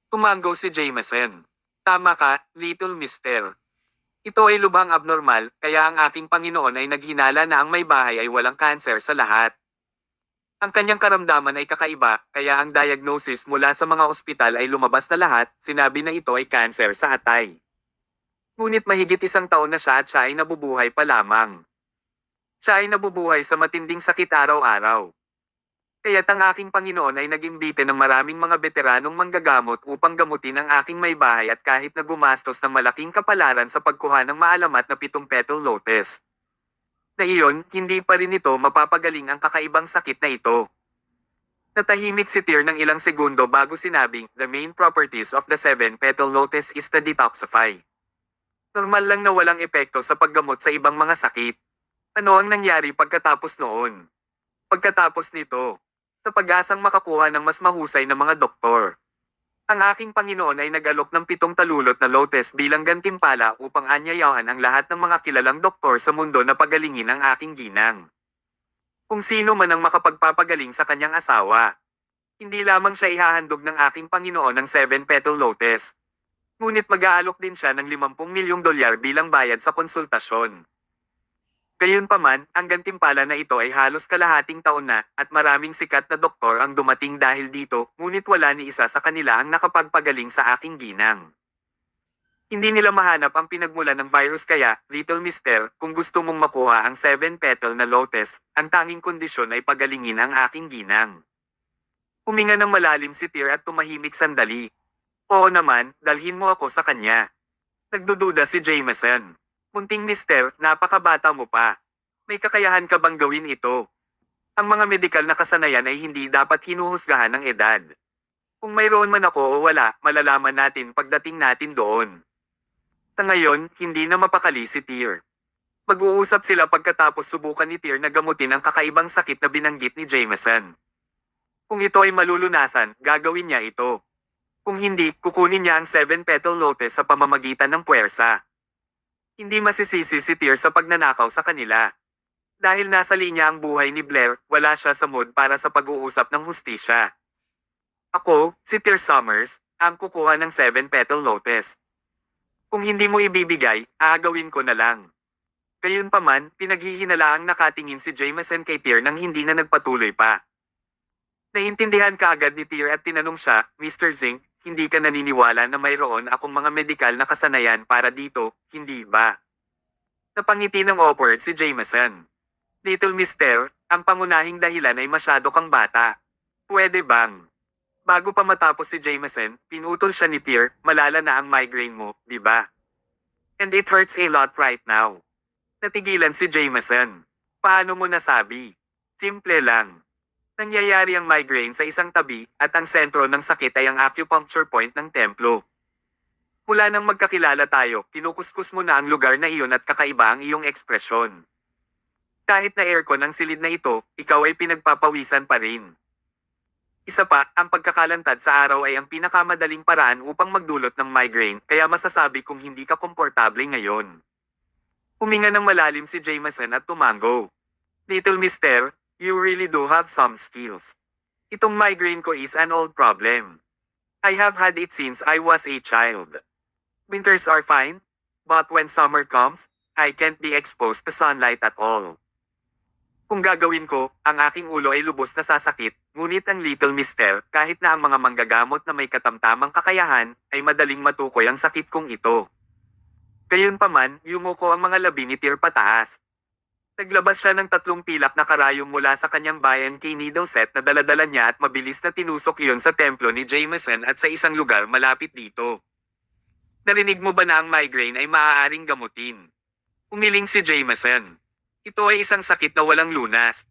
Tumango si Jameson. Tama ka, Little Mister. Ito ay lubhang abnormal, kaya ang aking Panginoon ay naghinala na ang may bahay ay walang cancer sa lahat. Ang kanyang karamdaman ay kakaiba, kaya ang diagnosis mula sa mga ospital ay lumabas na lahat, sinabi na ito ay cancer sa atay. Ngunit mahigit 1 taon na siya at siya ay nabubuhay pa lamang. Siya ay nabubuhay sa matinding sakit araw-araw. Kaya't ang aking Panginoon ay nag-imbite ng maraming mga veteranong manggagamot upang gamutin ang aking may bahay at kahit na gumastos ng malaking kapalaran sa pagkuha ng maalamat na 7 petal lotus. Na iyon, hindi pa rin ito mapapagaling ang kakaibang sakit na ito. Natahimik si Tyr ng ilang segundo bago sinabing, the main properties of the 7 petal lotus is to detoxify. Normal lang na walang epekto sa paggamot sa ibang mga sakit. Ano ang nangyari pagkatapos noon? Pagkatapos nito, sa pag-asang makakuha ng mas mahusay na mga doktor. Ang aking Panginoon ay nag-alok ng 7 talulot na lotus bilang gantimpala upang anyayahan ang lahat ng mga kilalang doktor sa mundo na pagalingin ang aking ginang. Kung sino man ang makapagpapagaling sa kanyang asawa. Hindi lamang siya ihahandog ng aking Panginoon ng 7 petal lotus. Ngunit mag-aalok din siya ng 50 milyong dolyar bilang bayad sa konsultasyon. Gayunpaman, ang gantimpala na ito ay halos kalahating taon na, at maraming sikat na doktor ang dumating dahil dito, ngunit wala ni isa sa kanila ang nakapagpagaling sa aking ginang. Hindi nila mahanap ang pinagmulan ng virus kaya, Little Mister, kung gusto mong makuha ang 7 petal na lotus, ang tanging kondisyon ay pagalingin ang aking ginang. Huminga ng malalim si Tyr at tumahimik sandali. Oo naman, dalhin mo ako sa kanya. Nagdududa si Jameson. Munting mister, napakabata mo pa. May kakayahan ka bang gawin ito? Ang mga medikal na kasanayan ay hindi dapat hinuhusgahan ng edad. Kung mayroon man ako o wala, malalaman natin pagdating natin doon. Sa ngayon, hindi na mapakali si Tyr. Mag-uusap sila pagkatapos subukan ni Tyr na gamutin ang kakaibang sakit na binanggit ni Jameson. Kung ito ay malulunasan, gagawin niya ito. Kung hindi, kukunin niya ang 7 petal lotus sa pamamagitan ng puwersa. Hindi masisisi si Tyr sa pagnanakaw sa kanila. Dahil nasa linya ang buhay ni Blair, wala siya sa mood para sa pag-uusap ng hustisya. Ako, si Tyr Summers, ang kukuha ng 7 petal lotus. Kung hindi mo ibibigay, aagawin ko na lang. Gayunpaman, pinaghihinalaang nakatingin si Jameson kay Tyr nang hindi na nagpatuloy pa. Naintindihan kaagad ni Tyr at tinanong siya, Mr. Zink, hindi ka naniniwala na mayroon akong mga medikal na kasanayan para dito, hindi ba? Napangiti ng awkward si Jameson. Little Mister, ang pangunahing dahilan ay masyado kang bata. Pwede bang? Bago pa matapos si Jameson, pinutol siya ni Tyr, malala na ang migraine mo, di ba? And it hurts a lot right now. Natigilan si Jameson. Paano mo nasabi? Simple lang. Nangyayari ang migraine sa isang tabi, at ang sentro ng sakit ay ang acupuncture point ng templo. Mula nang magkakilala tayo, kinukuskus mo na ang lugar na iyon at kakaiba ang iyong ekspresyon. Kahit na aircon ang silid na ito, ikaw ay pinagpapawisan pa rin. Isa pa, ang pagkakalantad sa araw ay ang pinakamadaling paraan upang magdulot ng migraine, kaya masasabi kung hindi ka komportable ngayon. Huminga ng malalim si Jameson at tumango. Little Mister, you really do have some skills. Itong migraine ko is an old problem. I have had it since I was a child. Winters are fine, but when summer comes, I can't be exposed to sunlight at all. Kung gagawin ko, ang aking ulo ay lubos na sasakit, ngunit ang Little Mister, kahit na ang mga manggagamot na may katamtamang kakayahan, ay madaling matukoy ang sakit kong ito. Gayunpaman, yumuko ang mga labi ni Tyr pataas. Naglabas siya ng 3 pilak na karayom mula sa kanyang bayan kay Needleset na daladala niya at mabilis na tinusok iyon sa templo ni Jameson at sa isang lugar malapit dito. Narinig mo ba na ang migraine ay maaaring gamutin? Umiling si Jameson. Ito ay isang sakit na walang lunas.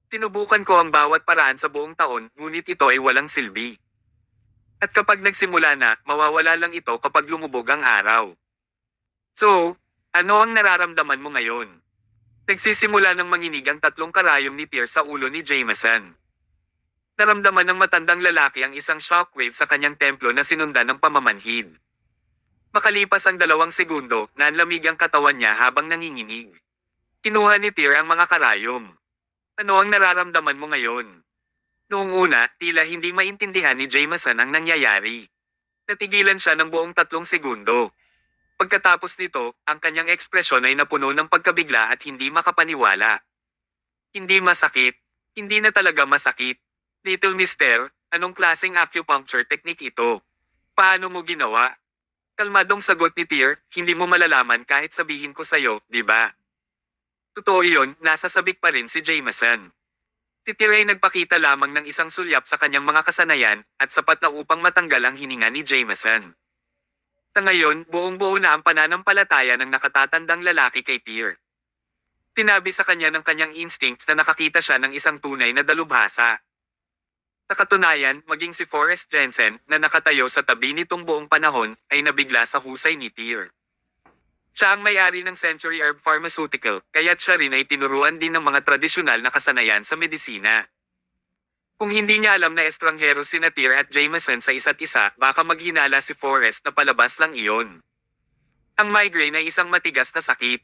Tinubukan ko ang bawat paraan sa buong taon, ngunit ito ay walang silbi. At kapag nagsimula na, mawawala lang ito kapag lumubog ang araw. So, ano ang nararamdaman mo ngayon? Nagsisimula ng manginig ang 3 karayom ni Tyr sa ulo ni Jameson. Naramdaman ng matandang lalaki ang isang shockwave sa kanyang templo na sinundan ng pamamanhid. Makalipas ang 2 segundo, nanlamig ang katawan niya habang nanginginig. Kinuha ni Tyr ang mga karayom. Ano ang nararamdaman mo ngayon? Noong una, tila hindi maintindihan ni Jameson ang nangyayari. Natigilan siya ng buong 3 segundo. Pagkatapos nito, ang kanyang ekspresyon ay napuno ng pagkabigla at hindi makapaniwala. Hindi masakit. Hindi na talaga masakit. Little Mister, anong klaseng acupuncture technique ito? Paano mo ginawa? Kalmadong sagot ni Tyr, hindi mo malalaman kahit sabihin ko sa'yo, di ba? Totoo iyon, nasa sabik pa rin si Jameson. Si Tyr ay nagpakita lamang ng isang sulyap sa kanyang mga kasanayan, at sapat na upang matanggal ang hininga ni Jameson. Sa ngayon, buong-buo na ang pananampalataya ng nakatatandang lalaki kay Tyr. Tinabi sa kanya ng kanyang instincts na nakakita siya ng isang tunay na dalubhasa. Sa katunayan, maging si Forrest Jensen, na nakatayo sa tabi nitong buong panahon, ay nabigla sa husay ni Tyr. Siya ang may-ari ng Century Herb Pharmaceutical, kaya't siya rin ay tinuruan din ng mga tradisyonal na kasanayan sa medisina. Kung hindi niya alam na estranghero si Tyr at Jameson sa isa't isa, baka maghinala si Forrest na palabas lang iyon. Ang migraine ay isang matigas na sakit.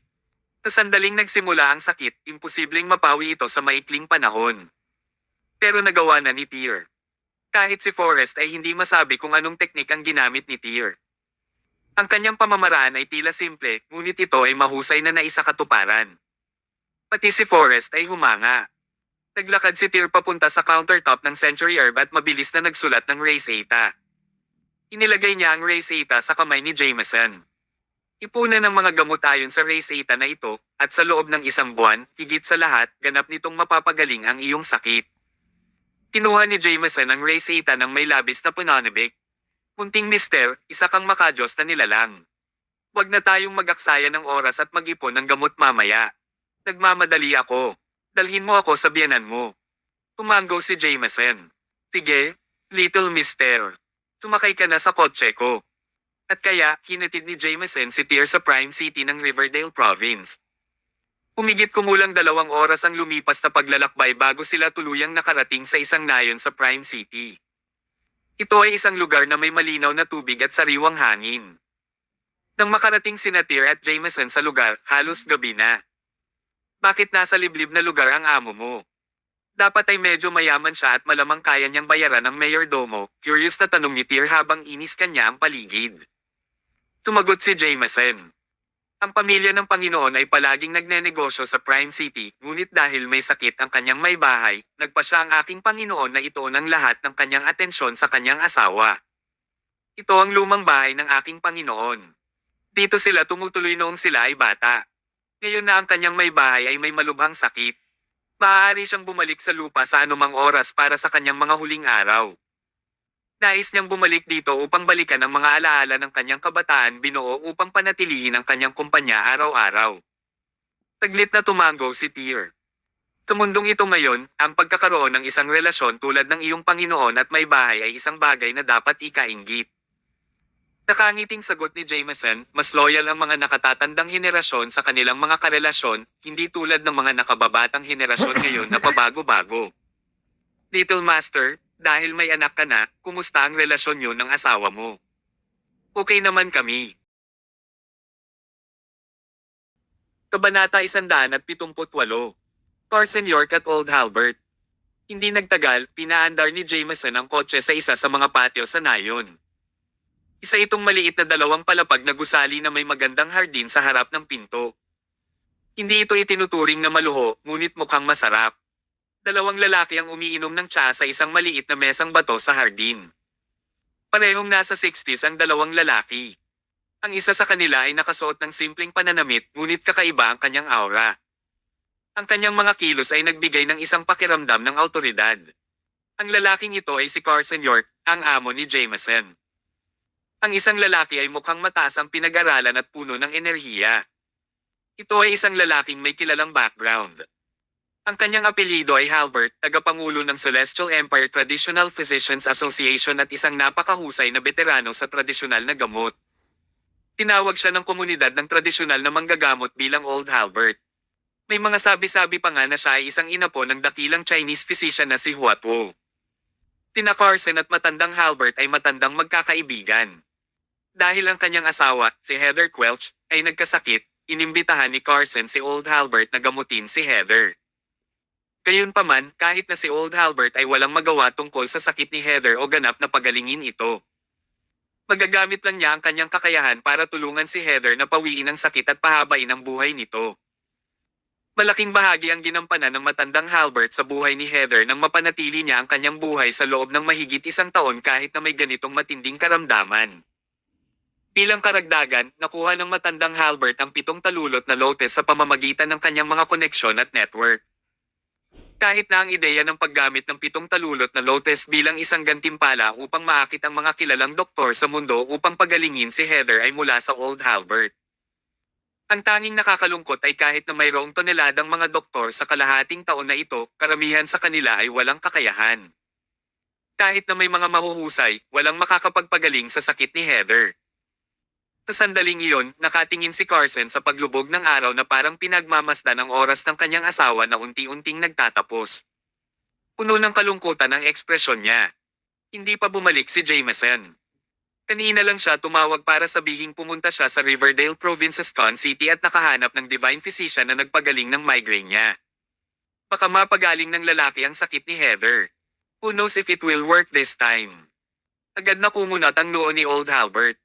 Sa sandaling nagsimula ang sakit, imposibleng mapawi ito sa maikling panahon. Pero nagawa na ni Tyr. Kahit si Forrest ay hindi masabi kung anong teknik ang ginamit ni Tyr. Ang kanyang pamamaraan ay tila simple, ngunit ito ay mahusay na naisakatuparan. Pati si Forrest ay humanga. Naglakad si Tyr papunta sa countertop ng Century Herb at mabilis na nagsulat ng Race Eta. Inilagay niya ang Race Eta sa kamay ni Jameson. Ipunan ng mga gamot ayon sa Race Eta na ito, at sa loob ng isang buwan, higit sa lahat, ganap nitong mapapagaling ang iyong sakit. Kinuha ni Jameson ang Race Eta ng may labis na pananabik. Munting mister, isa kang makajos na nilalang. Huwag na tayong mag-aksaya ng oras at mag-ipon ng gamot mamaya. Nagmamadali ako. Dalhin mo ako sa biyanan mo. Tumango si Jameson. Sige, little mister. Sumakay ka na sa kotse ko. At kaya, hinatid ni Jameson si Tyr sa Prime City ng Riverdale Province. Humigit kumulang 2 oras ang lumipas na paglalakbay bago sila tuluyang nakarating sa isang nayon sa Prime City. Ito ay isang lugar na may malinaw na tubig at sariwang hangin. Nang makarating sina Tyr at Jameson sa lugar, halos gabi na. Bakit nasa liblib na lugar ang amo mo? Dapat ay medyo mayaman siya at malamang kaya niyang bayaran ng mayordomo, curious na tanong ni Tyr habang inis kanya ang paligid. Tumagot si Jameson. Ang pamilya ng Panginoon ay palaging nagnenegosyo sa Prime City, ngunit dahil may sakit ang kanyang may bahay, nagpa siya ang aking Panginoon na ituon ang lahat ng kanyang atensyon sa kanyang asawa. Ito ang lumang bahay ng aking Panginoon. Dito sila tumutuloy noong sila ay bata. Ngayon na ang kanyang may bahay ay may malubhang sakit. Maaari siyang bumalik sa lupa sa anumang oras para sa kanyang mga huling araw. Nais niyang bumalik dito upang balikan ang mga alaala ng kanyang kabataan binuo upang panatilihin ang kanyang kumpanya araw-araw. Taglit na tumango si Tyr. Sa mundong ito ngayon, ang pagkakaroon ng isang relasyon tulad ng iyong Panginoon at may bahay ay isang bagay na dapat ikainggit. Nakangiting sagot ni Jameson, mas loyal ang mga nakatatandang henerasyon sa kanilang mga karelasyon, hindi tulad ng mga nakababatang henerasyon ngayon na pabago-bago. Little Master, dahil may anak ka na, kumusta ang relasyon niyo ng asawa mo? Okay naman kami. Kabanata 178. Carson York at Old Halbert. Hindi nagtagal, pinaandar ni Jameson ang kotse sa isa sa mga patio sa nayon. Isa itong maliit na 2 palapag na gusali na may magandang hardin sa harap ng pinto. Hindi ito itinuturing na maluho, ngunit mukhang masarap. 2 lalaki ang umiinom ng tsaa sa isang maliit na mesang bato sa hardin. Parehong nasa 60s ang 2 lalaki. Ang isa sa kanila ay nakasuot ng simpleng pananamit, ngunit kakaiba ang kanyang aura. Ang kanyang mga kilos ay nagbigay ng isang pakiramdam ng awtoridad. Ang lalaking ito ay si Carson York, ang amo ni Jameson. Ang isang lalaki ay mukhang mataas ang pinag-aralan at puno ng enerhiya. Ito ay isang lalaking may kilalang background. Ang kanyang apelyido ay Halbert, tagapangulo ng Celestial Empire Traditional Physicians Association at isang napakahusay na veterano sa tradisyonal na gamot. Tinawag siya ng komunidad ng tradisyonal na manggagamot bilang Old Halbert. May mga sabi-sabi pa nga na siya ay isang inapo ng dakilang Chinese physician na si Huatwo. Tina Carson at matandang Halbert ay matandang magkakaibigan. Dahil ang kanyang asawa, si Heather Quelch, ay nagkasakit, inimbitahan ni Carson si Old Halbert na gamutin si Heather. Gayunpaman, kahit na si Old Halbert ay walang magawa tungkol sa sakit ni Heather o ganap na pagalingin ito. Magagamit lang niya ang kanyang kakayahan para tulungan si Heather na pawiin ang sakit at pahabain ang buhay nito. Malaking bahagi ang ginampanan ng matandang Halbert sa buhay ni Heather nang mapanatili niya ang kanyang buhay sa loob ng mahigit 1 taon kahit na may ganitong matinding karamdaman. Bilang karagdagan, nakuha ng matandang Halbert ang 7 talulot na lotes sa pamamagitan ng kanyang mga koneksyon at network. Kahit na ang ideya ng paggamit ng 7 talulot na lotes bilang isang gantimpala upang maakit ang mga kilalang doktor sa mundo upang pagalingin si Heather ay mula sa Old Halbert. Ang tanging nakakalungkot ay kahit na mayroong toneladang mga doktor sa kalahating taon na ito, karamihan sa kanila ay walang kakayahan. Kahit na may mga mahuhusay, walang makakapagpagaling sa sakit ni Heather. Sa sandaling iyon, nakatingin si Carson sa paglubog ng araw na parang pinagmamasdan ang oras ng kanyang asawa na unti-unting nagtatapos. Puno ng kalungkutan ang ekspresyon niya. Hindi pa bumalik si Jameson. Kanina lang siya tumawag para sabihing pumunta siya sa Riverdale Province, Scone City at nakahanap ng divine physician na nagpagaling ng migraine niya. Baka mapagaling ng lalaki ang sakit ni Heather. Who knows if it will work this time? Agad na kumunat ang noo ni Old Halbert.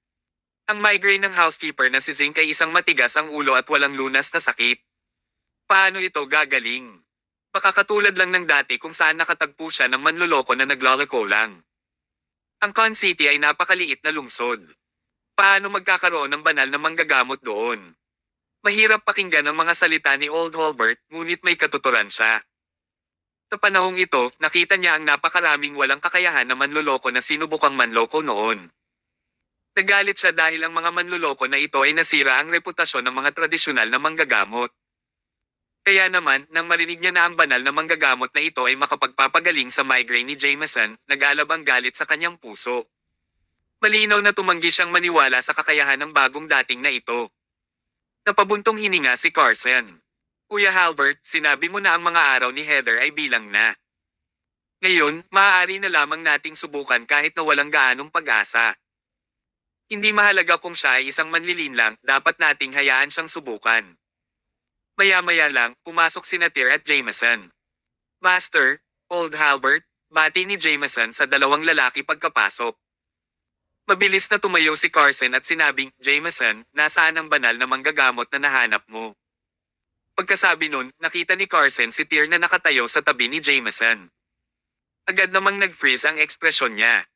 Ang migraine ng housekeeper na si Zink ay isang matigas ang ulo at walang lunas na sakit. Paano ito gagaling? Baka katulad lang ng dati kung saan nakatagpo siya ng manloloko na naglalako lang. Ang Con City ay napakaliit na lungsod. Paano magkakaroon ng banal na manggagamot doon? Mahirap pakinggan ang mga salita ni Old Halbert, ngunit may katuturan siya. Sa panahong ito, nakita niya ang napakaraming walang kakayahan na manloloko na sinubukang manloko noon. Nagalit siya dahil ang mga manloloko na ito ay nasira ang reputasyon ng mga tradisyonal na manggagamot. Kaya naman, nang marinig niya na ang banal na manggagamot na ito ay makapagpapagaling sa migraine ni Jameson, nag-alab ang galit sa kanyang puso. Malinaw na tumanggi siyang maniwala sa kakayahan ng bagong dating na ito. Napabuntong hininga si Carson. Kuya Halbert, sinabi mo na ang mga araw ni Heather ay bilang na. Ngayon, maaari na lamang nating subukan kahit na walang gaanong pag-asa. Hindi mahalaga kung siya ay isang manlilinlang, dapat nating hayaan siyang subukan. Maya-maya lang, pumasok sina Tyr at Jameson. Master, Old Halbert, bati ni Jameson sa dalawang lalaki pagkapasok. Mabilis na tumayo si Carson at sinabing, Jameson, nasaan ang banal na manggagamot na nahanap mo? Pagkasabi nun, nakita ni Carson si Tyr na nakatayo sa tabi ni Jameson. Agad namang nag-freeze ang ekspresyon niya.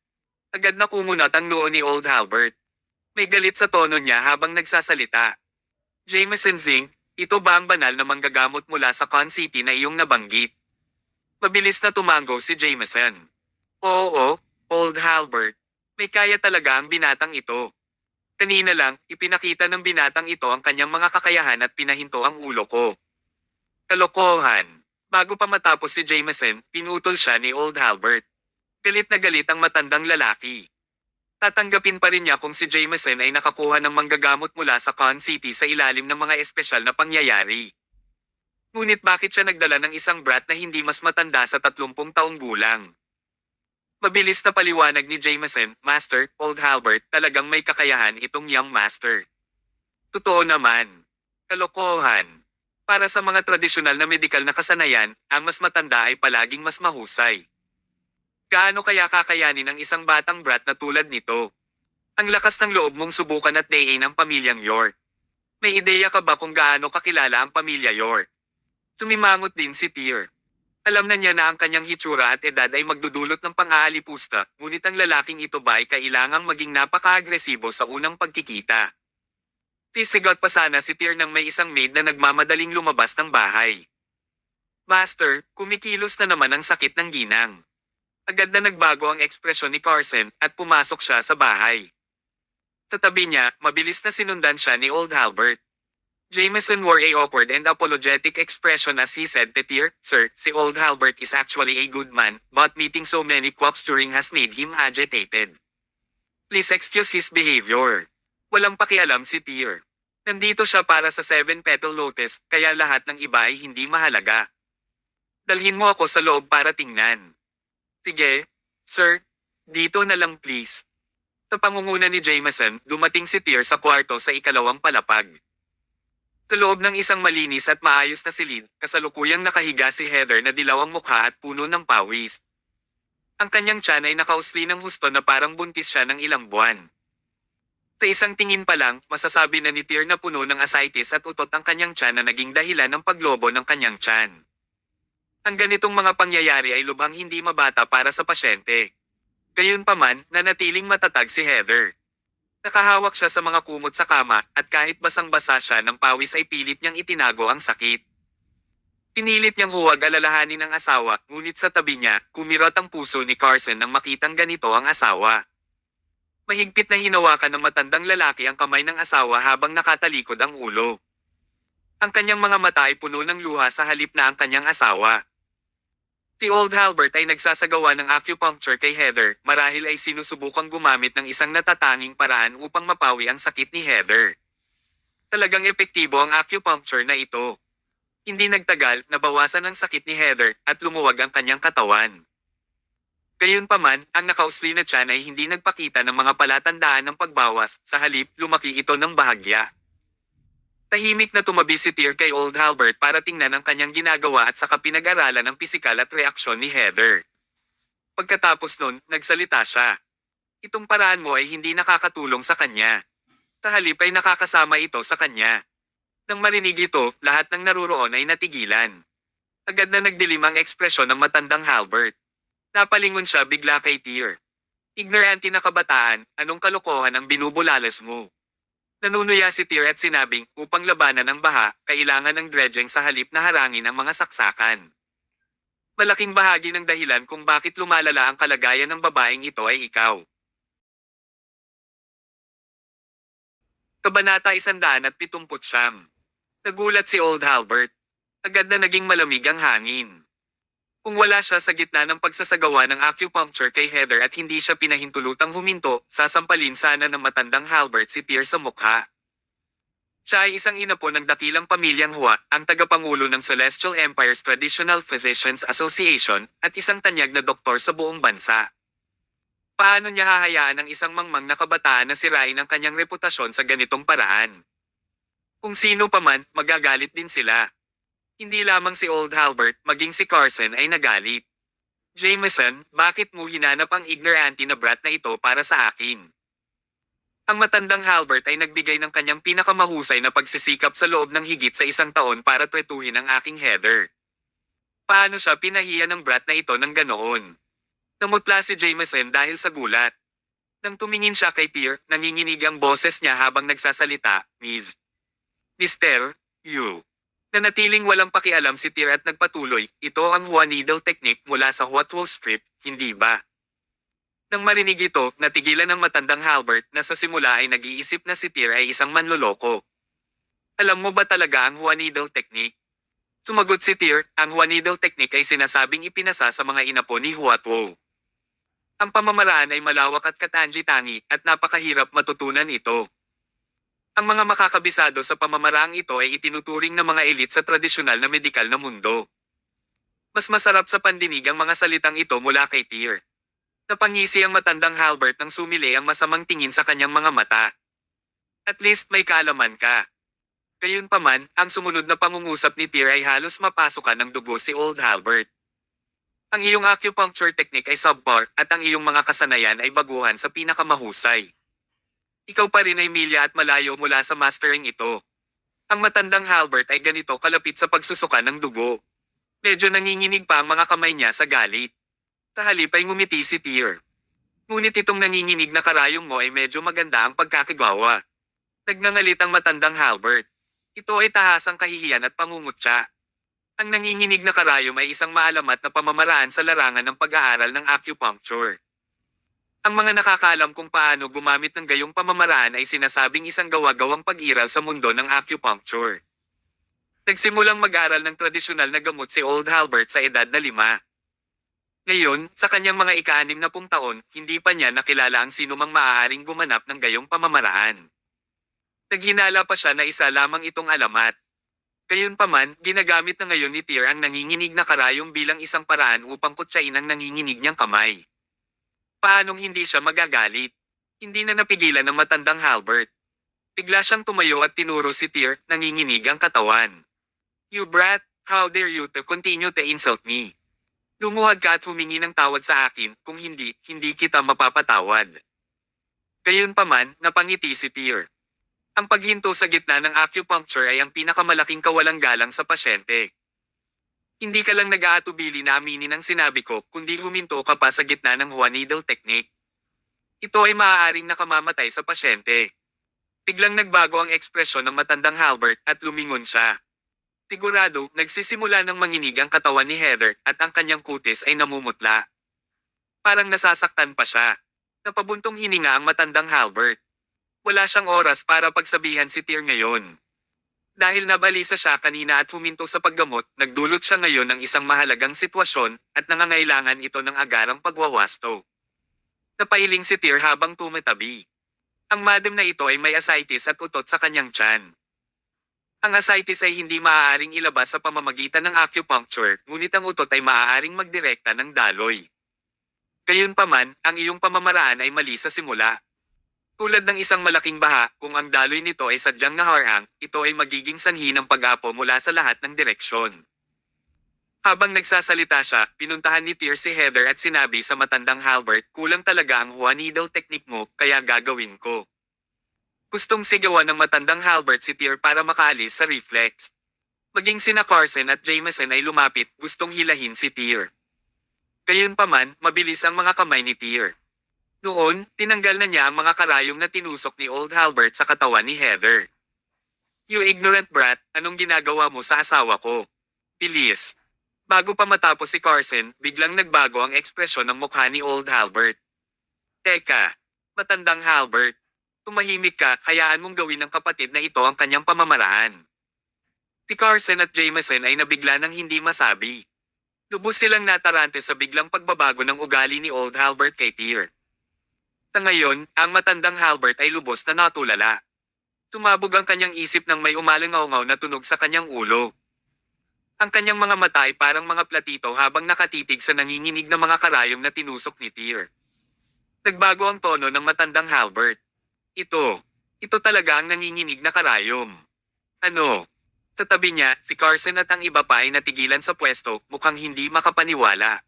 Agad na kumunat ang noo ni Old Halbert. May galit sa tono niya habang nagsasalita. Jameson Zink, ito ba ang banal na manggagamot mula sa Con City na iyong nabanggit? Mabilis na tumango si Jameson. Oo, Old Halbert. May kaya talaga ang binatang ito. Kanina lang, ipinakita ng binatang ito ang kanyang mga kakayahan at pinahinto ang ulo ko. Kalokohan. Bago pa matapos si Jameson, pinutol siya ni Old Halbert. Galit na galit ang matandang lalaki. Tatanggapin pa rin niya kung si Jameson ay nakakuha ng manggagamot mula sa Con City sa ilalim ng mga espesyal na pangyayari. Ngunit bakit siya nagdala ng isang brat na hindi mas matanda sa 30 taong gulang? Mabilis na paliwanag ni Jameson, Master, Old Halbert, talagang may kakayahan itong young master. Totoo naman. Kalokohan. Para sa mga tradisyonal na medikal na kasanayan, ang mas matanda ay palaging mas mahusay. Gaano kaya kakayanin ng isang batang brat na tulad nito? Ang lakas ng loob mong subukan at dayin ang pamilyang York. May ideya ka ba kung gaano kakilala ang pamilya York? Tumimangot din si Tyr. Alam na niya na ang kanyang hitsura at edad ay magdudulot ng pang-aalipusta, ngunit ang lalaking ito ba ay kailangang maging napaka-agresibo sa unang pagkikita. Tisigot pa sana si Tyr nang may isang maid na nagmamadaling lumabas ng bahay. Master, kumikilos na naman ang sakit ng ginang. Agad na nagbago ang ekspresyon ni Carson at pumasok siya sa bahay. Sa tabi niya, mabilis na sinundan siya ni Old Halbert. Jameson wore a awkward and apologetic expression as he said to Tyr, Sir, si Old Halbert is actually a good man, but meeting so many quacks during has made him agitated. Please excuse his behavior. Walang pakialam si Tyr. Nandito siya para sa 7-petal lotus, kaya lahat ng iba ay hindi mahalaga. Dalhin mo ako sa loob para tingnan. Sige, sir. Dito na lang please. Sa pangunguna ni Jameson, dumating si Tyr sa kwarto sa ikalawang palapag. Sa loob ng isang malinis at maayos na silid, kasalukuyang nakahiga si Heather na dilaw ang mukha at puno ng pawis. Ang kanyang tiyan ay nakausli ng husto na parang buntis siya ng ilang buwan. Sa isang tingin pa lang, masasabi na ni Tyr na puno ng ascites at utot ang kanyang tiyan na naging dahilan ng paglobo ng kanyang tiyan. Ang ganitong mga pangyayari ay lubhang hindi mabata para sa pasyente. Gayunpaman, nanatiling matatag si Heather. Nakahawak siya sa mga kumot sa kama at kahit basang-basa siya ng pawis ay pilit niyang itinago ang sakit. Pinilit niyang huwag alalahanin ang asawa, ngunit sa tabi niya, kumirot ang puso ni Carson nang makitang ganito ang asawa. Mahigpit na hinawakan ng matandang lalaki ang kamay ng asawa habang nakatalikod ang ulo. Ang kanyang mga mata ay puno ng luha sa halip na ang kanyang asawa. Si Old Halbert ay nagsasagawa ng acupuncture kay Heather, marahil ay sinusubukang gumamit ng isang natatanging paraan upang mapawi ang sakit ni Heather. Talagang epektibo ang acupuncture na ito. Hindi nagtagal, nabawasan ang sakit ni Heather at lumuwag ang kanyang katawan. Gayunpaman, ang nakausli na tiyan ay hindi nagpakita ng mga palatandaan ng pagbawas, sa halip, lumaki ito ng bahagya. Tahimik na tumabi si Tyr kay Old Halbert para tingnan ang kanyang ginagawa at saka pinag-aralan ang pisikal at reaksyon ni Heather. Pagkatapos nun, nagsalita siya. Itong paraan mo ay hindi nakakatulong sa kanya. Sa halip ay nakakasama ito sa kanya. Nang marinig ito, lahat ng naruroon ay natigilan. Agad na nagdilim ang ekspresyon ng matandang Halbert. Napalingon siya bigla kay Tyr. Ignorante na kabataan, anong kalokohan ang binubulalas mo? Nanunuya si Tyr at sinabing, upang labanan ang baha, kailangan ng dredging sa halip na harangin ang mga saksakan. Malaking bahagi ng dahilan kung bakit lumalala ang kalagayan ng babaeng ito ay ikaw. Kabanata 179. Nagulat si Old Halbert. Agad na naging malamig ang hangin. Kung wala siya sa gitna ng pagsasagawa ng acupuncture kay Heather at hindi siya pinahintulutang huminto, sasampalin sana ng matandang Halbert si Tyr sa mukha. Siya ay isang inapo ng dakilang pamilyang Hua, ang tagapangulo ng Celestial Empire's Traditional Physicians Association, at isang tanyag na doktor sa buong bansa. Paano niya hahayaan ang isang mangmang na kabataan na sirain ang kanyang reputasyon sa ganitong paraan? Kung sino pa man, magagalit din sila. Hindi lamang si Old Halbert, maging si Carson ay nagalit. Jameson, bakit mo hinanap ang ignorante na brat na ito para sa akin? Ang matandang Halbert ay nagbigay ng kanyang pinakamahusay na pagsisikap sa loob ng higit sa 1 taon para twetuhin ang aking Heather. Paano siya pinahiya ng brat na ito ng ganoon? Namutla si Jameson dahil sa gulat. Nang tumingin siya kay Tyr, nanginginig ang boses niya habang nagsasalita, Mr. You. Nanatiling walang pakialam si Tyr at nagpatuloy, ito ang one needle technique mula sa Hwatwol script, hindi ba? Nang marinig ito, natigilan ng matandang Halbert na sa simula ay nag-iisip na si Tyr ay isang manloloko. Alam mo ba talaga ang one needle technique? Sumagot si Tyr, ang one needle technique ay sinasabing ipinasa sa mga inapo ni Hwatwol. Ang pamamaraan ay malawak at katangi-tangi at napakahirap matutunan ito. Ang mga makakabisado sa pamamaraang ito ay itinuturing na mga elite sa tradisyonal na medikal na mundo. Mas masarap sa pandinig ang mga salitang ito mula kay Tyr. Napangisi ang matandang Halbert nang sumili ang masamang tingin sa kanyang mga mata. At least may kaalaman ka. Gayunpaman, ang sumunod na pangungusap ni Tyr ay halos mapasukan ng dugo si Old Halbert. Ang iyong acupuncture technique ay subpar at ang iyong mga kasanayan ay baguhan sa pinakamahusay. Ikaw pa rin ay milya at malayo mula sa mastering ito. Ang matandang Halbert ay ganito kalapit sa pagsusuka ng dugo. Medyo nanginginig pa ang mga kamay niya sa galit. Sa halip ay ngumiti si Tyr. Ngunit itong nanginginig na karayom mo ay medyo maganda ang pagkakagawa. Nagngangalit ang matandang Halbert. Ito ay tahasang kahihiyan at pangungutya. Ang nanginginig na karayom ay isang maalamat na pamamaraan sa larangan ng pag-aaral ng acupuncture. Ang mga nakakaalam kung paano gumamit ng gayong pamamaraan ay sinasabing isang gawa-gawang pag-iral sa mundo ng acupuncture. Nagsimulang mag-aral ng tradisyonal na gamot si Old Halbert sa edad na 5. Ngayon, sa kanyang mga ika-60 taon, hindi pa niya nakilala ang sinumang maaaring gumanap ng gayong pamamaraan. Naghinala pa siya na isa lamang itong alamat. Gayunpaman, ginagamit na ngayon ni Tyr ang nanginginig na karayom bilang isang paraan upang kutsain ang nanginginig niyang kamay. Paanong hindi siya magagalit? Hindi na napigilan ng matandang Halbert. Bigla siyang tumayo at tinuro si Tyr, nanginginig ang katawan. You brat, how dare you to continue to insult me? Lumuhad ka at humingi ng tawad sa akin, kung hindi, hindi kita mapapatawad. Gayunpaman, napangiti si Tyr. Ang paghinto sa gitna ng acupuncture ay ang pinakamalaking kawalang galang sa pasyente. Hindi ka lang nag-aatubili na aminin ang sinabi ko, kundi huminto ka pa sa gitna ng one needle technique. Ito ay maaaring nakamamatay sa pasyente. Biglang nagbago ang ekspresyon ng matandang Halbert at lumingon siya. Sigurado, nagsisimula ng manginig ang katawan ni Heather at ang kanyang kutis ay namumutla. Parang nasasaktan pa siya. Napabuntong hininga ang matandang Halbert. Wala siyang oras para pagsabihan si Tyr ngayon. Dahil nabalisa siya kanina at huminto sa paggamot, nagdulot siya ngayon ng isang mahalagang sitwasyon at nangangailangan ito ng agarang pagwawasto. Napailing si Tyr habang tumatabi. Ang madam na ito ay may ascites at utot sa kanyang tiyan. Ang ascites ay hindi maaaring ilabas sa pamamagitan ng acupuncture, ngunit ang utot ay maaaring magdirekta ng daloy. Gayunpaman, ang iyong pamamaraan ay mali sa simula. Tulad ng isang malaking baha, kung ang daloy nito ay sadyang naharang, ito ay magiging sanhi ng pag-apo mula sa lahat ng direksyon. Habang nagsasalita siya, pinuntahan ni Tyr si Heather at sinabi sa matandang Halbert, kulang talaga ang One Needle technique mo, kaya gagawin ko. Gustong sigawan ng matandang Halbert si Tyr para makaalis sa reflex. Maging sina Carson at Jameson ay lumapit, gustong hilahin si Tyr. Gayunpaman, mabilis ang mga kamay ni Tyr. Noon, tinanggal na niya ang mga karayom na tinusok ni Old Halbert sa katawan ni Heather. You ignorant brat, anong ginagawa mo sa asawa ko? Bilis. Bago pa matapos si Carson, biglang nagbago ang ekspresyon ng mukha ni Old Halbert. Teka, matandang Halbert. Tumahimik ka, hayaan mong gawin ng kapatid na ito ang kanyang pamamaraan. Si Carson at Jameson ay nabigla ng hindi masabi. Lubos silang natarante sa biglang pagbabago ng ugali ni Old Halbert kay Tyr. Sa ngayon, ang matandang Halbert ay lubos na natulala. Tumabog ang kanyang isip nang may umalangaw-ngaw na tunog sa kanyang ulo. Ang kanyang mga mata ay parang mga platito habang nakatitig sa nanginginig na mga karayom na tinusok ni Tyr. Nagbago ang tono ng matandang Halbert. Ito talaga ang nanginginig na karayom. Ano? Sa tabi niya, si Carson at ang iba pa ay natigilan sa pwesto, mukhang hindi makapaniwala.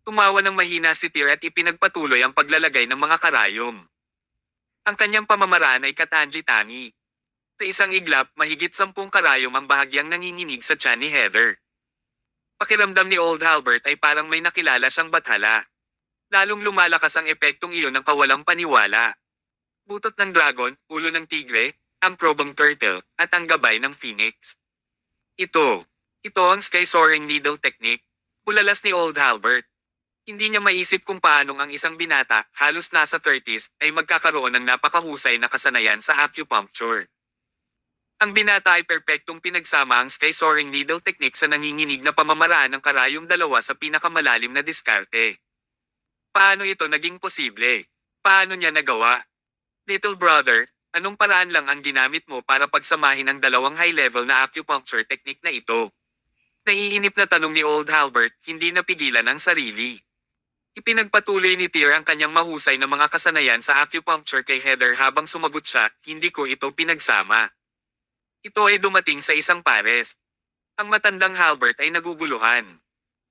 Tumawa ng mahina si Tyr at ipinagpatuloy ang paglalagay ng mga karayom. Ang kanyang pamamaraan ay katangi-tangi. Sa isang iglap, mahigit 10 karayom ang bahagyang nanginginig sa tiyan ni Heather. Pakiramdam ni Old Halbert ay parang may nakilala siyang bathala. Lalong lumalakas ang epektong iyon ng kawalang paniwala. Butot ng dragon, ulo ng tigre, ang probang turtle, at ang gabay ng phoenix. Ito ang Sky Soaring Needle Technique, bulalas ni Old Halbert. Hindi niya maisip kung paanong ang isang binata, halos nasa 30s, ay magkakaroon ng napakahusay na kasanayan sa acupuncture. Ang binata ay perpektong pinagsama ang Sky Soaring Needle Technique sa nanginginig na pamamaraan ng karayom dalawa sa pinakamalalim na diskarte. Paano ito naging posible? Paano niya nagawa? Little brother, anong paraan lang ang ginamit mo para pagsamahin ang dalawang high-level na acupuncture technique na ito? Naiinip na tanong ni Old Halbert, hindi napigilan ang sarili. Ipinagpatuloy ni Tyr ang kanyang mahusay na mga kasanayan sa acupuncture kay Heather habang sumagot siya, hindi ko ito pinagsama. Ito ay dumating sa isang pares. Ang matandang Halbert ay naguguluhan.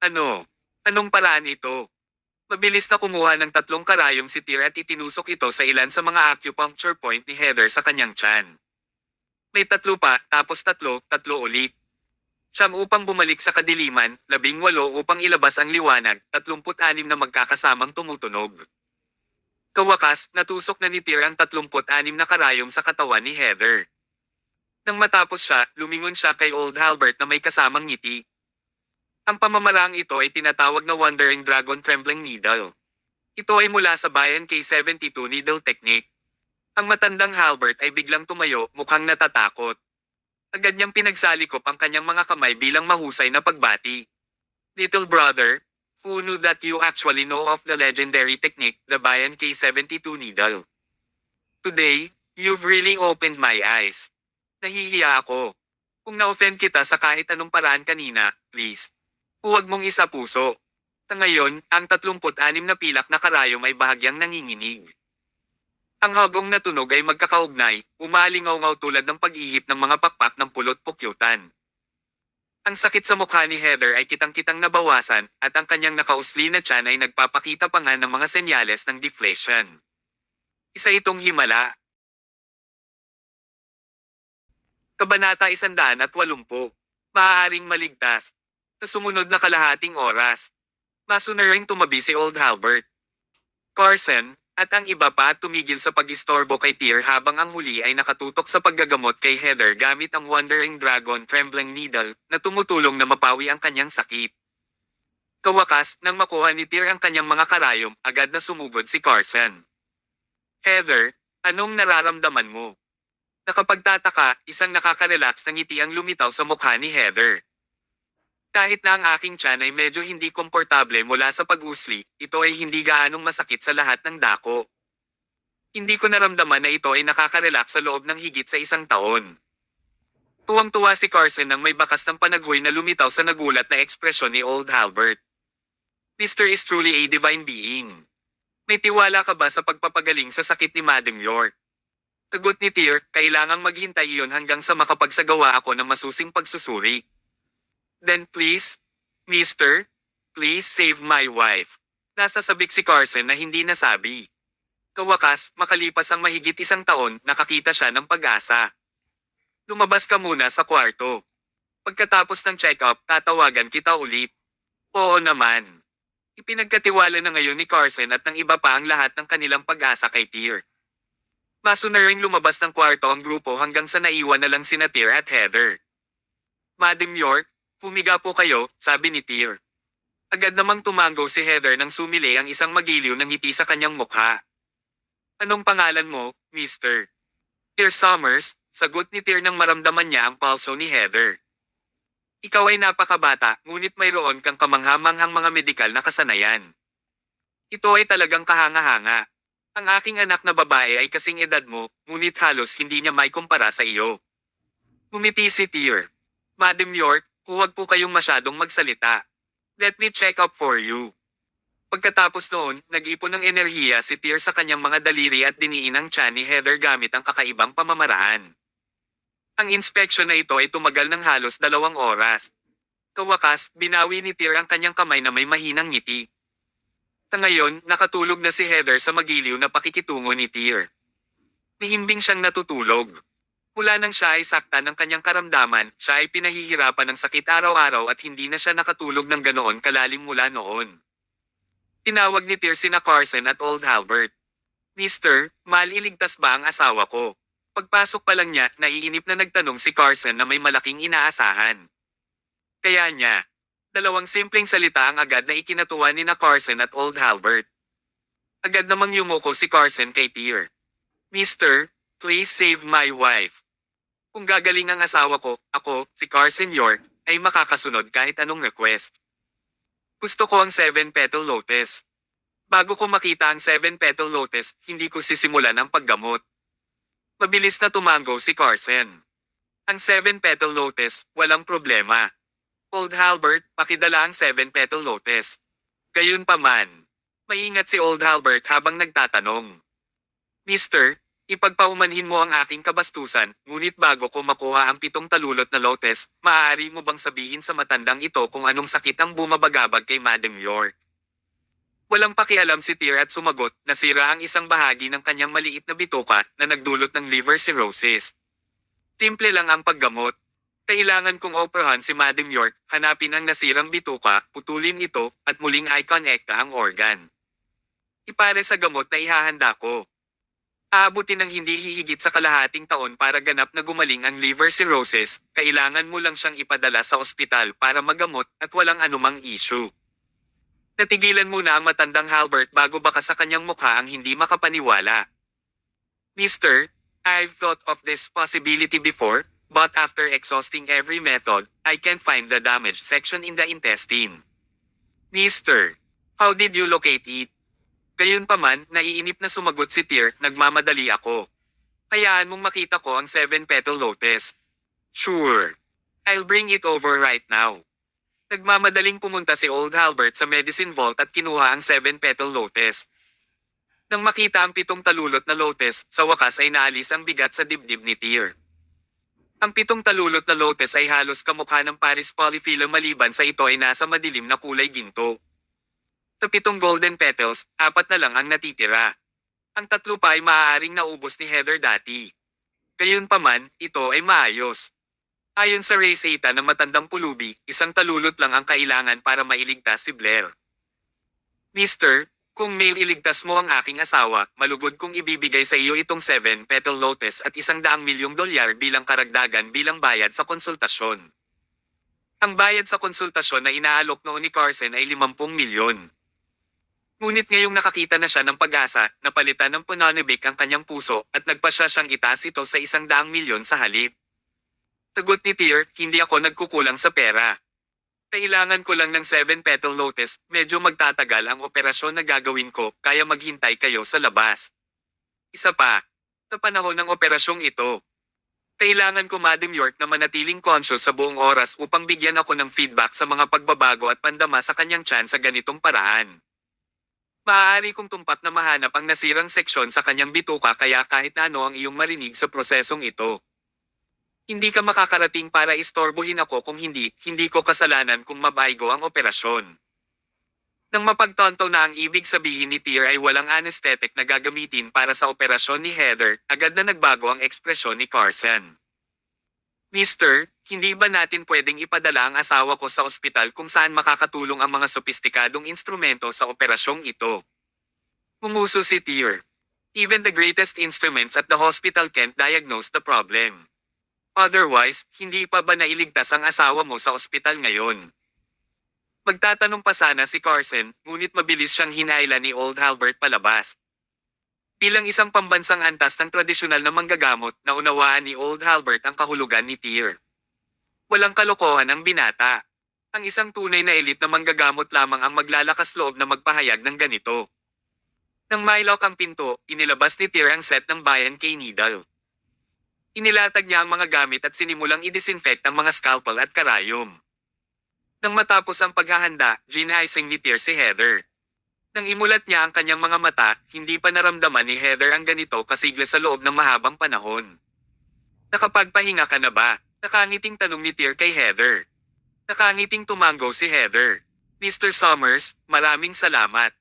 Anong paraan ito? Mabilis na kumuha ng 3 karayom si Tyr at itinusok ito sa ilan sa mga acupuncture point ni Heather sa kanyang tiyan. May 3 pa, tapos 3 ulit. 9 upang bumalik sa kadiliman, 18 upang ilabas ang liwanag, 36 na magkakasamang tumutunog. Kawakas, natusok na ni Tyr ang 36 na karayom sa katawan ni Heather. Nang matapos siya, lumingon siya kay Old Halbert na may kasamang ngiti. Ang pamamaraang ito ay tinatawag na Wandering Dragon Trembling Needle. Ito ay mula sa Bayan K72 Needle Technique. Ang matandang Halbert ay biglang tumayo, mukhang natatakot. Agad niyang pinagsalikop ang kanyang mga kamay bilang mahusay na pagbati. Little brother, who knew that you actually know of the legendary technique, the Bayan K72 Needle? Today, you've really opened my eyes. Nahihiya ako. Kung na-offend kita sa kahit anong paraan kanina, please. Huwag mong isa puso. Sa ngayon, ang 36 na pilak na karayom ay bahagyang nanginginig. Ang hagong na tunog ay magkakaugnay, umalingaw-ngaw tulad ng pag-ihip ng mga pakpak ng pulot-pukyutan. Ang sakit sa mukha ni Heather ay kitang-kitang nabawasan at ang kanyang nakausli na tiyan ay nagpapakita pa nga ng mga senyales ng deflation. Isa itong himala. Kabanata 180. Maaaring maligtas. Sa sumunod na kalahating oras, masunaring tumabi si Old Halbert. Carson, at ang iba pa tumigil sa pag-istorbo kay Tyr habang ang huli ay nakatutok sa paggagamot kay Heather gamit ang Wandering Dragon Trembling Needle na tumutulong na mapawi ang kanyang sakit. Kawakas, nang makuha ni Tyr ang kanyang mga karayom, agad na sumugod si Carson. Heather, anong nararamdaman mo? Nakapagtataka, isang nakaka-relax na ngiti ang lumitaw sa mukha ni Heather. Kahit na ang aking tiyan ay medyo hindi komportable mula sa pag-usli, ito ay hindi gaanong masakit sa lahat ng dako. Hindi ko naramdaman na ito ay nakaka-relax sa loob ng higit sa 1 taon. Tuwang-tuwa si Carson nang may bakas ng panaghoy na lumitaw sa nagulat na ekspresyon ni Old Halbert. Mr. is truly a divine being. May tiwala ka ba sa pagpapagaling sa sakit ni Madam York? Sagot ni Tyr, kailangang maghintay iyon hanggang sa makapagsagawa ako ng masusing pagsusuri. Then please, Mister, please save my wife. Nasasabik si Carson na hindi nasabi. Kawakas, makalipas ang mahigit 1 taon, nakakita siya ng pag-asa. Lumabas ka muna sa kwarto. Pagkatapos ng check-up, tatawagan kita ulit. Oo naman. Ipinagkatiwala na ngayon ni Carson at ng iba pa ang lahat ng kanilang pag-asa kay Tyr. Masunaring lumabas ng kwarto ang grupo hanggang sa naiwan na lang sina Tyr at Heather. Madam York, humiga po kayo, sabi ni Tyr. Agad namang tumango si Heather nang sumili ang isang magiliw ng ngiti sa kanyang mukha. Anong pangalan mo, Mr. Tyr Summers? Sagot ni Tyr nang maramdaman niya ang pulso ni Heather. Ikaw ay napakabata, ngunit mayroon kang kamanghamanghang mga medikal na kasanayan. Ito ay talagang kahanga-hanga. Ang aking anak na babae ay kasing edad mo, ngunit halos hindi niya may kumpara sa iyo. Ngumiti si Tyr. Madam York, huwag po kayong masyadong magsalita. Let me check up for you. Pagkatapos noon, nag-ipon ng enerhiya si Tyr sa kanyang mga daliri at diniin ang tiyan ni Heather gamit ang kakaibang pamamaraan. Ang inspeksyon na ito ay tumagal ng halos 2 oras. Kawakas, binawi ni Tyr ang kanyang kamay na may mahinang ngiti. Ngayon, nakatulog na si Heather sa magiliw na pakikitungo ni Tyr. Nihimbing siyang natutulog. Mula nang siya ay saktan ng kanyang karamdaman, siya ay pinahihirapan ng sakit araw-araw at hindi na siya nakatulog ng ganoon kalalim mula noon. Tinawag ni Tyr sina Carson at Old Halbert. Mister, maliligtas ba ang asawa ko? Pagpasok pa lang niya, naiinip na nagtanong si Carson na may malaking inaasahan. Kaya niya, 2 simpleng salita ang agad na ikinatuwa ni na Carson at Old Halbert. Agad namang yumuko si Carson kay Tyr. Mister, please save my wife. Kung gagaling ang asawa ko, ako, si Carson York, ay makakasunod kahit anong request. Gusto ko ang 7-petal lotus. Bago ko makita ang 7-petal lotus, hindi ko sisimulan ang paggamot. Mabilis na tumango si Carson. Ang 7-petal lotus, walang problema. Old Halbert, pakidala ang 7-petal lotus. Gayunpaman, maingat si Old Halbert habang nagtatanong. Mister, ipagpaumanhin mo ang aking kabastusan, ngunit bago ko makuha ang 7 talulot na lotus, maaari mo bang sabihin sa matandang ito kung anong sakit ang bumabagabag kay Madam York? Walang pakialam si Tyr at sumagot, nasira ang isang bahagi ng kanyang maliit na bituka na nagdulot ng liver cirrhosis. Simple lang ang paggamot. Kailangan kong operahan si Madam York, hanapin ang nasirang bituka, putulin ito, at muling i-connecta ang organ. Ipare sa gamot na ihahanda ko. Aabutin ng hindi hihigit sa kalahating taon para ganap na gumaling ang liver cirrhosis, kailangan mo lang siyang ipadala sa ospital para magamot at walang anumang issue. Natigilan muna ang matandang Halbert bago baka sa kanyang mukha ang hindi makapaniwala. Mister, I've thought of this possibility before, but after exhausting every method, I can't find the damaged section in the intestine. Mister, how did you locate it? Gayunpaman, naiinip na sumagot si Tyr, nagmamadali ako. Hayaan mong makita ko ang 7-petal lotus. Sure. I'll bring it over right now. Nagmamadaling pumunta si Old Halbert sa medicine vault at kinuha ang 7-petal lotus. Nang makita ang 7 talulot na lotus, sa wakas ay naalis ang bigat sa dibdib ni Tyr. Ang 7 talulot na lotus ay halos kamukha ng Paris polyphyllum maliban sa ito ay nasa madilim na kulay ginto. Sa 7 golden petals, 4 na lang ang natitira. Ang 3 pa ay maaaring naubos ni Heather dati. Gayunpaman, ito ay maayos. Ayon sa Race 8 na matandang pulubi, 1 talulot lang ang kailangan para mailigtas si Blair. Mister, kung may iligtas mo ang aking asawa, malugod kong ibibigay sa iyo itong 7-petal lotus at $100 milyong bilang karagdagan bilang bayad sa konsultasyon. Ang bayad sa konsultasyon na inaalok noon ni Carson ay 50 milyon. Ngunit ngayong nakakita na siya ng pag-asa, napalitan ng Punonibik ang kanyang puso at nagpasya siyang itaas ito sa 100 milyon sa halip. Sagot ni Tyr, hindi ako nagkukulang sa pera. Kailangan ko lang ng 7-petal lotus, medyo magtatagal ang operasyon na gagawin ko, kaya maghintay kayo sa labas. Isa pa, sa panahon ng operasyong ito, kailangan ko Madam York na manatiling conscious sa buong oras upang bigyan ako ng feedback sa mga pagbabago at pandama sa kanyang tiyan sa ganitong paraan. Maaari kong tumpak na mahanap ang nasirang seksyon sa kanyang bituka kaya kahit na ano ang iyong marinig sa prosesong ito. Hindi ka makakarating para istorbohin ako kung hindi ko kasalanan kung mabaygo ang operasyon. Nang mapagtanto na ang ibig sabihin ni Tyr ay walang anesthetic na gagamitin para sa operasyon ni Heather, agad na nagbago ang ekspresyon ni Carson. Mister, hindi ba natin pwedeng ipadala ang asawa ko sa ospital kung saan makakatulong ang mga sopistikadong instrumento sa operasyong ito? Umuso si Tyr. Even the greatest instruments at the hospital can't diagnose the problem. Otherwise, hindi pa ba nailigtas ang asawa mo sa ospital ngayon? Magtatanong pa sana si Carson, ngunit mabilis siyang hinailan ni Old Halbert palabas. Bilang isang pambansang antas ng tradisyonal na manggagamot, naunawaan ni Old Halbert ang kahulugan ni Tyr. Walang kalokohan ang binata. Ang isang tunay na elite na manggagamot lamang ang maglalakas loob na magpahayag ng ganito. Nang mailok ang pinto, inilabas ni Tyr ang set ng bayan kay Needle. Inilatag niya ang mga gamit at sinimulang i-disinfect ang mga scalpel at karayom. Nang matapos ang paghahanda, ginaising ni Tyr si Heather. Nang imulat niya ang kanyang mga mata, hindi pa naramdaman ni Heather ang ganito kasigla sa loob ng mahabang panahon. Nakapagpahinga ka na ba? Nakangiting tanong ni Tyr kay Heather. Nakangiting tumango si Heather. Mr. Summers, maraming salamat.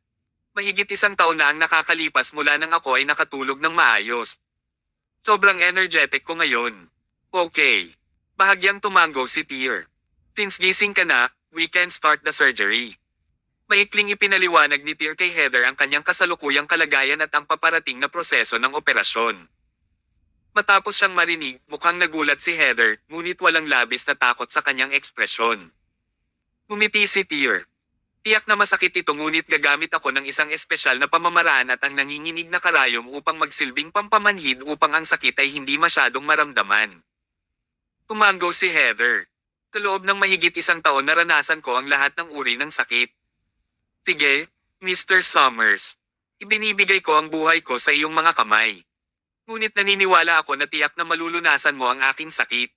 Mahigit 1 taon na ang nakakalipas mula nang ako ay nakatulog ng maayos. Sobrang energetic ko ngayon. Okay. Bahagyang tumango si Tyr. Since gising ka na, we can start the surgery. Maikling ipinaliwanag ni Tyr kay Heather ang kanyang kasalukuyang kalagayan at ang paparating na proseso ng operasyon. Matapos siyang marinig, mukhang nagulat si Heather, ngunit walang labis na takot sa kanyang ekspresyon. Ngumiti si Tyr. Tiyak na masakit ito ngunit gagamit ako ng isang espesyal na pamamaraan at ang nanginginig na karayom upang magsilbing pampamanhid upang ang sakit ay hindi masyadong maramdaman. Tumango si Heather. Sa loob ng mahigit 1 taon naranasan ko ang lahat ng uri ng sakit. Sige, Mr. Summers. Ibinibigay ko ang buhay ko sa iyong mga kamay. Ngunit naniniwala ako na tiyak na malulunasan mo ang aking sakit.